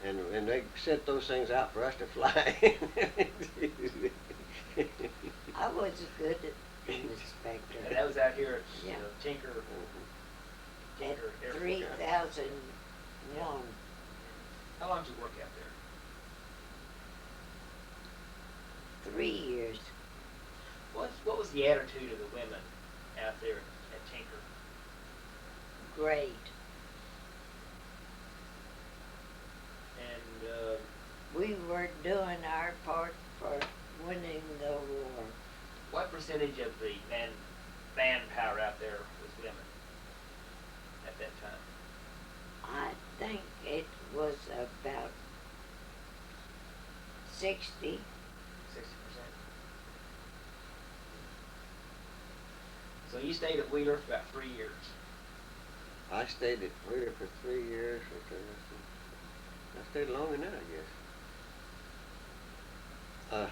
and they sent those things out for us to fly. I was a good inspector. And that was out here at Yeah. Tinker At Air Force. 3001. How long did you work out there? 3 years. What was the attitude of the women out there at Tinker? Great. And We were doing our part for winning the war. what percentage of the manpower out there was women at that time? I think it was about 60. 60%. So you stayed at Wheeler for about 3 years. I stayed at Wheeler for 3 years. I stayed long enough, I guess.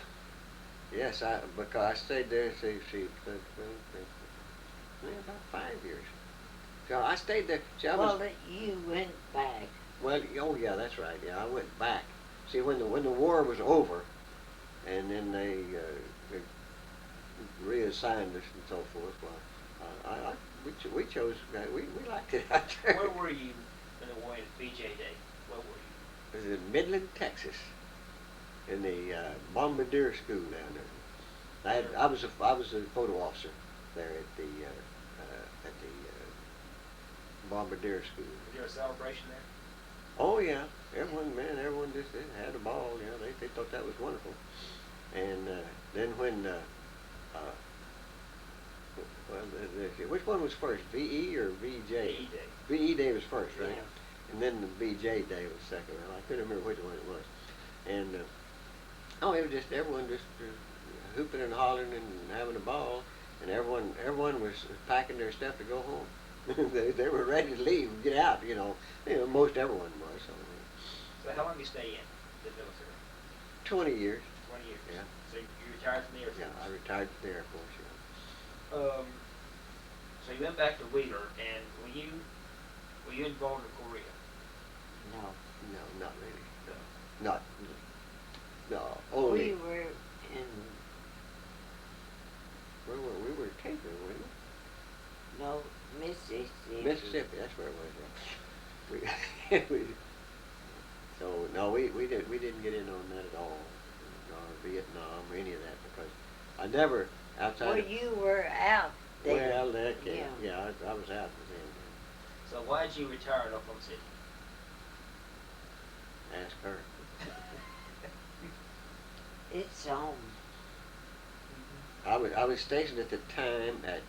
Yes, because I stayed there. About 5 years. So I stayed there. See, Well, you went back. Well, oh yeah, that's right. Yeah, I went back. See, when the war was over, and then they reassigned us and so forth. Well, we chose. We liked it out there. Where were you in the war in BJ Day? Where were you? It was in Midland, Texas, in the Bombardier School down there. I was a photo officer there at the Bombardier School. Was there a celebration there? Oh yeah, everyone just had a ball. You know, they thought that was wonderful. And then when which one was first, VE or VJ? VE Day. VE Day was first, right? Yeah. And then the VJ Day was second. Well, I couldn't remember which one it was. And it was just everyone just hooping and hollering and having a ball, and everyone was packing their stuff to go home. they were ready to leave, get out. You know, most everyone was. So how long did you stay in the military? 20 years. 20 years. Yeah. So you retired from the Air Force? Yeah, I retired from the Air Force. Yeah. So you went back to Wheeler, and were you involved in Korea? No. No, not really. No. Not. No. Only. We were in, Where were we? We were taping, weren't we? no, Mississippi. Mississippi. That's where it was. Yeah. So no, we didn't get in on that at all, or Vietnam or any of that, because I never outside. Well, you were out there. Well, that Yeah. I was out with them. So why did you retire in Oklahoma City? Ask her. It's home. I was stationed at the time at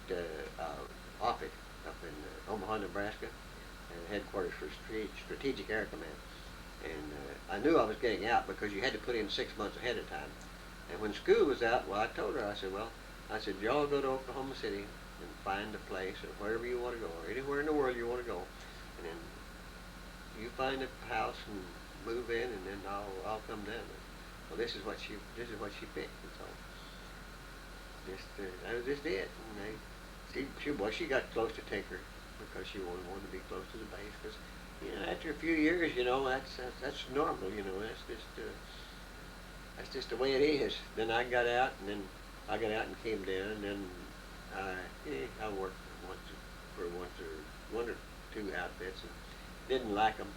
Offutt up in Omaha, Nebraska, and headquarters for Strategic Air Command. And I knew I was getting out because you had to put in 6 months ahead of time. And when school was out, well, I told her, I said, y'all go to Oklahoma City and find a place, or wherever you want to go, or anywhere in the world you want to go, and then you find a house and move in, and then I'll come down. Well, this is what she picked, and so that was just it. And she got close to Tinker because she wanted to be close to the base. Because after a few years, that's normal. That's just the way it is. Then I got out, and came down, and then I worked for one or two outfits and didn't like them,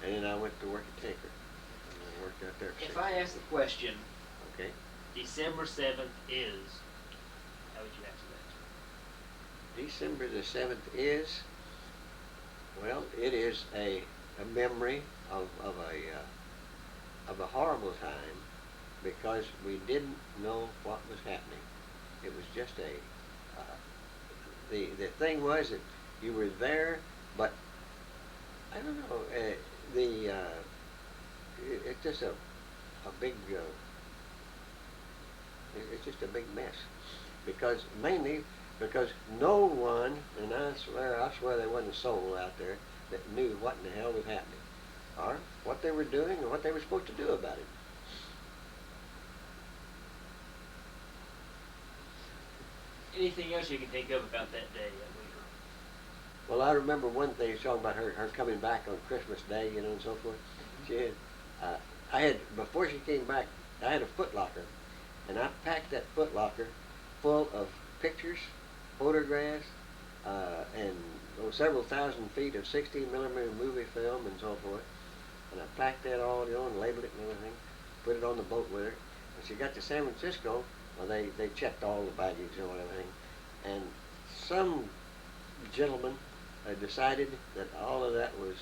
and then I went to work at Tinker. And I worked out there for 6 If I years. ask the question, Okay. December 7th is, how would you answer that? December the 7th is, well, it is a memory of a horrible time, because we didn't know what was happening. It was just the thing was that you were there, but I don't know, it's just a big, it's just a big mess, mainly because no one, and I swear there wasn't a soul out there that knew what in the hell was happening, or what they were doing, or what they were supposed to do about it. Anything else you can think of about that day at Wheeler? Well, I remember one thing, talking about her coming back on Christmas Day, you know, and so forth. She had, I had, before she came back, I had a foot locker, and I packed that foot locker full of pictures, photographs, and several thousand feet of 16mm movie film and so forth. And I packed that all, you know, and labeled it and everything, put it on the boat with her. When she got to San Francisco, well, they checked all the baggage and everything. And some gentleman decided that all of that was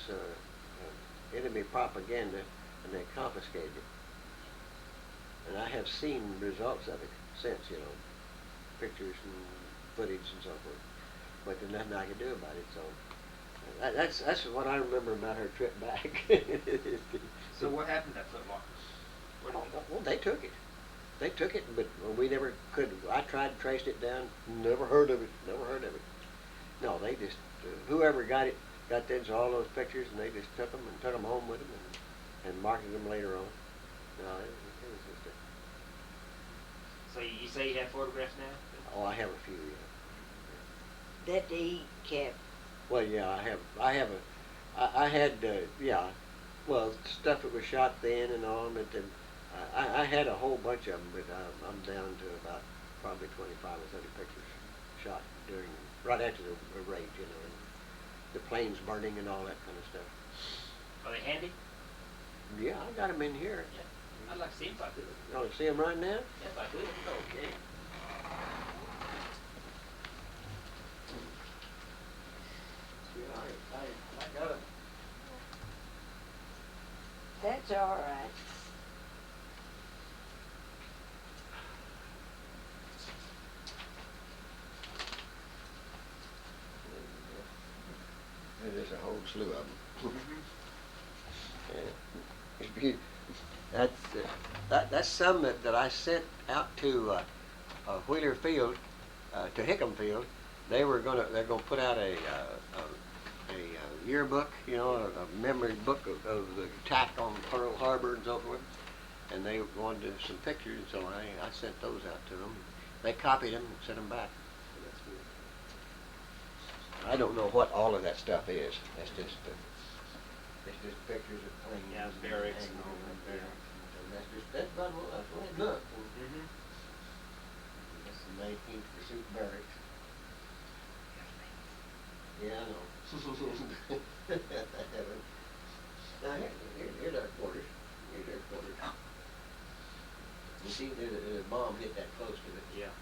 enemy propaganda, and they confiscated it. And I have seen results of it since, you know, pictures and footage and so forth. But there's nothing I could do about it. So that's what I remember about her trip back. So what happened to that foot locker? What did Well, they took it. They took it, but we never could. I tried to trace it down. Never heard of it. Never heard of it. No, they just whoever got it got those all those pictures, and they just took them home with them and marketed them later on. No, it was just So you say you have photographs now? oh, I have a few. Yeah. That he kept. Well, yeah, I have I had yeah, well, stuff that was shot then and all, but then I had a whole bunch of them, but I'm down to about probably 25 or 30 pictures shot right after the raid, you know, and the planes burning and all that kind of stuff. Are they handy? Yeah, I got them in here. Yeah. I'd like to see them if I could. You want to see them right now? Yeah, if I could. Okay. Yeah, I got them. That's all right. There's a whole slew of them. Mm-hmm. Yeah. That's some that I sent out to Wheeler Field, to Hickam Field. They're gonna put out a yearbook, you know, a memory book of the attack on Pearl Harbor and so forth. And they wanted some pictures, so I sent those out to them. They copied them and sent them back. I don't know what all of that stuff is. It's just pictures of planes. Yeah, barracks and all that there. That's about what it looked. Mm-hmm. That's the 19th Pursuit Barracks. Yeah, I know. Now here's our quarters. Here's our quarters. You see, the bomb hit that close to it. Yeah.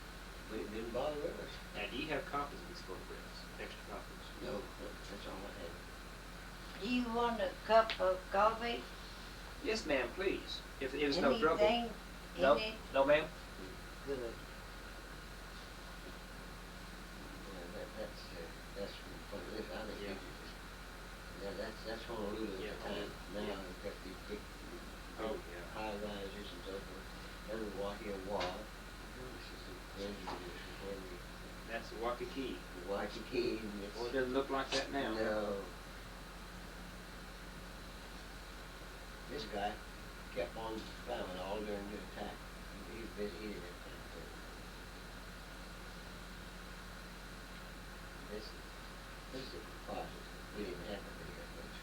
But it didn't bother us. Now, do you have copies of these photographs? Extra copies? No, that's all I had. Do you want a cup of coffee? Yes, ma'am, please. If it's no trouble. Anything in No, it? no, ma'am. Good. Yeah, that's from this. I think Yeah. that's Honolulu at Yeah, the time. Now yeah. they've got these big Oh, yeah. high rises and so forth. There's Wahia Wa. This is the residence where we That's Waikiki. Waikiki. And it's, Well, it doesn't look like that now. no. This guy kept on plowing all during the attack. He was busy eating it. This is a composite. We didn't have a video much.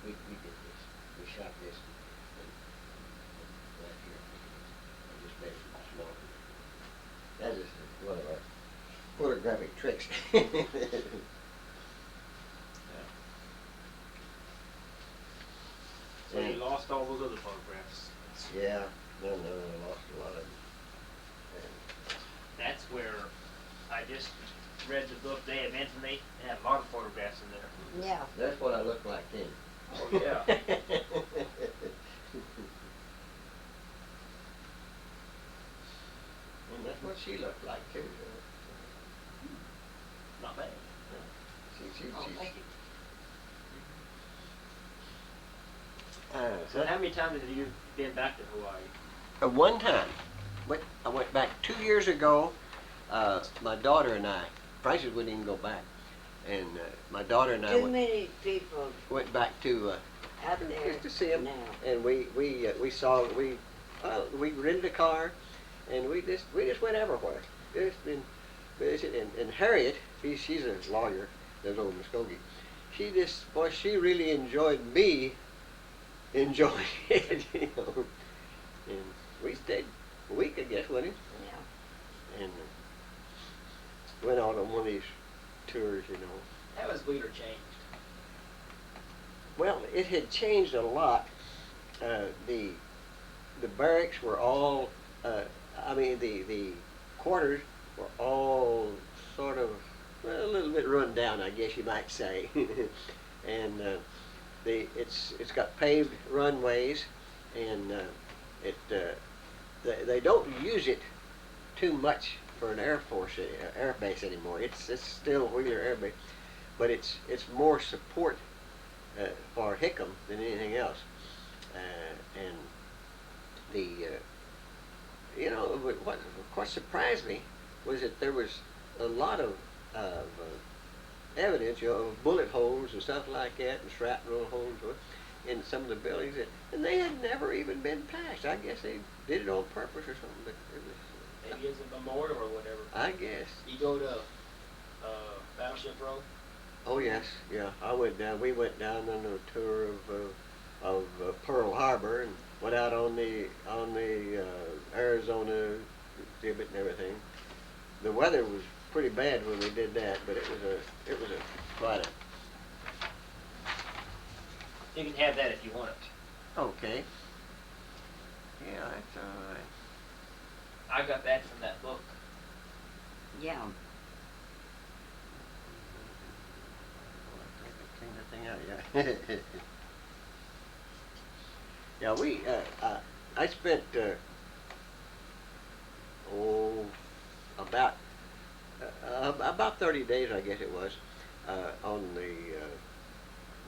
We did this. We shot this and right here. I just made it smaller. That is one of our photographic tricks. So you lost all those other photographs. Yeah, no, I lost a lot of them. That's where I just read the book Day of Infamy and had a lot of photographs in there. Yeah. That's what I look like then. Oh, yeah. And that's what she looked like too. Not bad. She, Oh, she's, thank you. so So how many times have you been back to Hawaii? one time, I went back 2 years ago. My daughter and I, Frances wouldn't even go back. And my daughter and I Too many people went back to out there just to see him, now. and we rented a car, and we just went everywhere. Just been visit, and Harriet, she's a lawyer, lives over in Muskogee. She really enjoyed me enjoying it, you know. And we stayed a week, I guess, with him, Yeah. and went out on one of these tours, you know. How has Wheeler changed? Well, it had changed a lot. The barracks were all, the quarters were all sort of, well, a little bit run down, I guess you might say. And it's got paved runways, and they don't use it too much for an air base anymore. It's still Wheeler Air Base, but it's more support for Hickam than anything else. And what surprised me was that there was a lot of evidence, you know, of bullet holes and stuff like that, and shrapnel holes in some of the buildings, and they had never even been patched. I guess they did it on purpose or something, but it was. Maybe as a memorial or whatever. I guess. You go to Battleship Row? Oh yes, yeah. We went down on a tour of Pearl Harbor and went out on the Arizona exhibit and everything. The weather was pretty bad when we did that, but it was quite a. You can have that if you want it. Okay. Yeah, that's all right. I got that from that book. Yeah. Clean that thing out, yeah. Yeah, I spent about 30 days, I guess it was, on the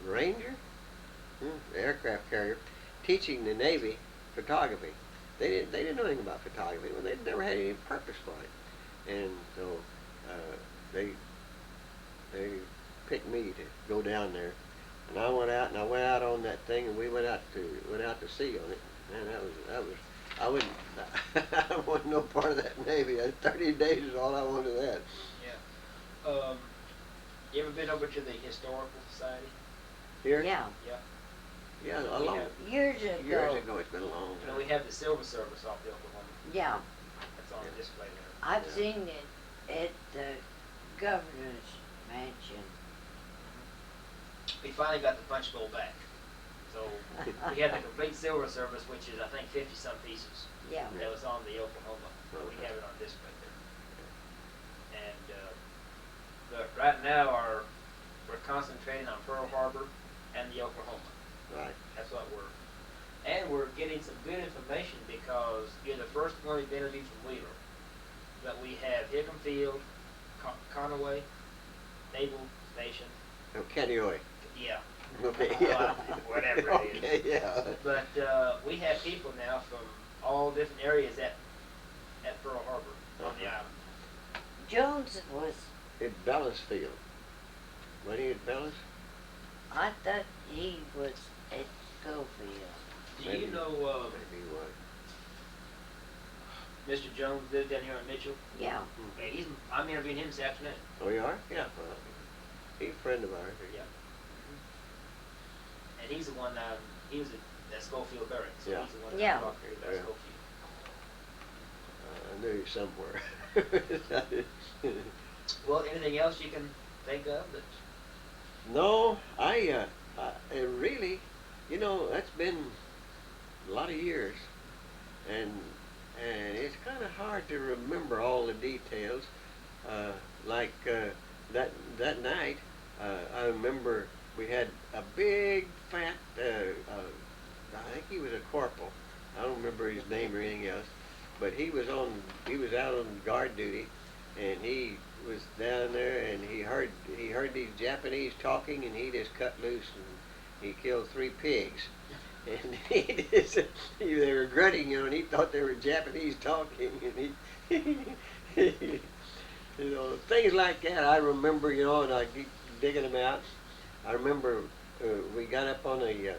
Ranger, the aircraft carrier, teaching the Navy photography. They didn't know anything about photography. Well, they'd never had any purpose for it, and so they picked me to go down there, and I went out on that thing, and we went out to sea on it. Man, that was I wouldn't I wasn't no part of that Navy. 30 days is all I wanted of that. Yeah. You ever been over to the Historical Society? Here? Yeah. Yeah. Yeah, a long Years ago. years ago. It's been a long You know, time. we have the Silver Service off the Oklahoma. Yeah. That's on display there. I've Yeah. seen it at the governor's mansion. We finally got the punch bowl back. So we had the complete Silver Service, which is I think 50-some pieces. Yeah. That was on the Oklahoma. So we have it on display there. And but right now we're concentrating on Pearl Harbor and the Oklahoma. Right. That's what we're getting some good information because you're the first one we've interviewed from Wheeler. But we have Hickam Field, Conaway, Naval Station. Oh, Kaneohe. Yeah. Okay. Yeah. Whatever it is. Okay. Yeah. But we have people now from all different areas at Pearl Harbor on the island. Jones was, At Bellis Field. Wasn't he at Bellis? I thought he was at Schofield. Do Maybe. you know Maybe he was. Mr. Jones lived down here in Mitchell? Yeah. I'm interviewing him this afternoon. Oh, you are? Yeah. Well, he's a friend of ours. Yeah. And he's the one he was at Schofield Barracks. So Yeah. he's the one Yeah. that talked to me about Yeah. Schofield. I knew you somewhere. Well, anything else you can think of that? No, I really, you know, that's been a lot of years, and it's kind of hard to remember all the details. Like that night, I remember we had a big fat. I think he was a corporal. I don't remember his name or anything else, but he was out on guard duty, and he was down there, and he heard these Japanese talking, and he just cut loose and he killed 3 pigs. And they were grunting, you know, and he thought they were Japanese talking, and he you know, things like that I remember, you know, and I digging them out. I remember we got up on there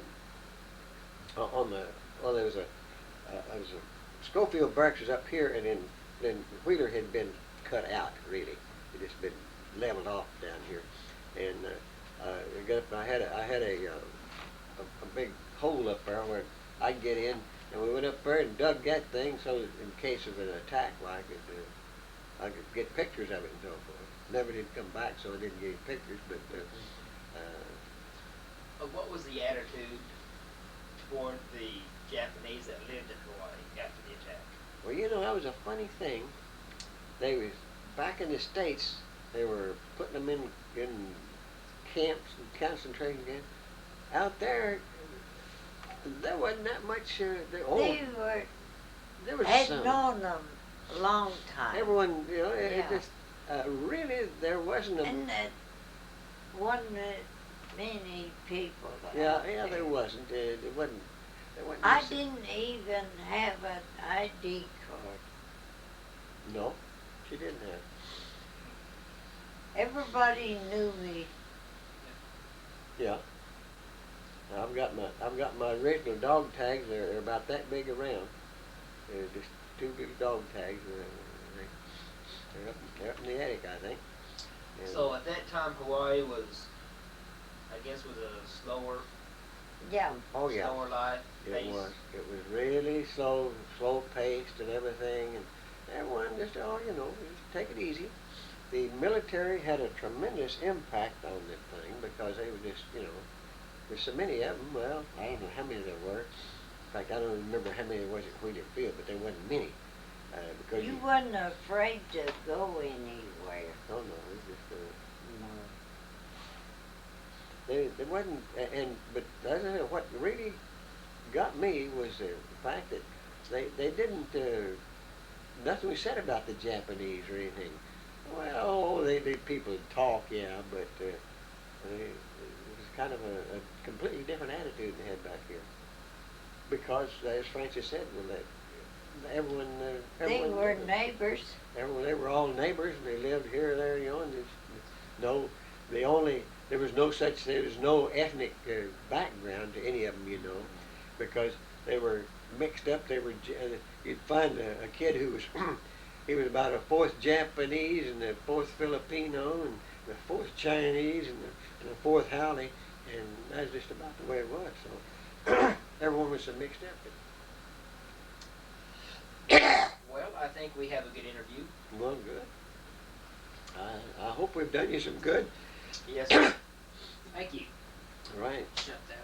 was a Schofield Barracks was up here, and then Wheeler had been cut out, really. It just been leveled off down here. And we got up, and I had a big hole up there where I'd get in, and we went up there and dug that thing so that in case of an attack, I could get pictures of it and so forth. Never did come back, so I didn't get any pictures, but What was the attitude toward the Japanese that lived in Hawaii after the attack? well, you know, that was a funny thing. They was back in the States. They were putting them in camps and concentration camps. Out there wasn't that much. There was had some. known them a long time. Everyone, you know, it Yeah. just really there wasn't a. And that wasn't many people. Yeah, out there there. wasn't. There wasn't. I didn't even have an ID card. No, she didn't have. Everybody knew me. Yeah. Now, I've got my original dog tags. They're about that big around. They're just two big dog tags. They're up in the attic, I think. And So at that time, Hawaii was, I guess, was a slower, Yeah. oh yeah, slower life it pace. was. It was really slow paced and everything, and everyone just just take it easy. The military had a tremendous impact on that thing because they were just there's so many of them. Well, I don't know how many there were. In fact, I don't remember how many there was at Wheeler Field, but there wasn't many. Because You wasn't afraid to go anywhere. oh no, it was just there wasn't, but as I said, what really got me was the fact that they didn't nothing was said about the Japanese or anything. Well, they people talk, yeah, but it was kind of a completely different attitude they had back here. Because, as Francis said, everyone They were knew them. neighbors. They were all neighbors. And they lived here or there, and there was no ethnic background to any of them, because they were mixed up. You'd find a kid who was he was about a fourth Japanese and a fourth Filipino and the fourth Chinese and the fourth Haole, and that's just about the way it was. So everyone was so mixed up. Well, I think we have a good interview. Well, good. I hope we've done you some good. Yes, sir. Thank you. All right. Shut that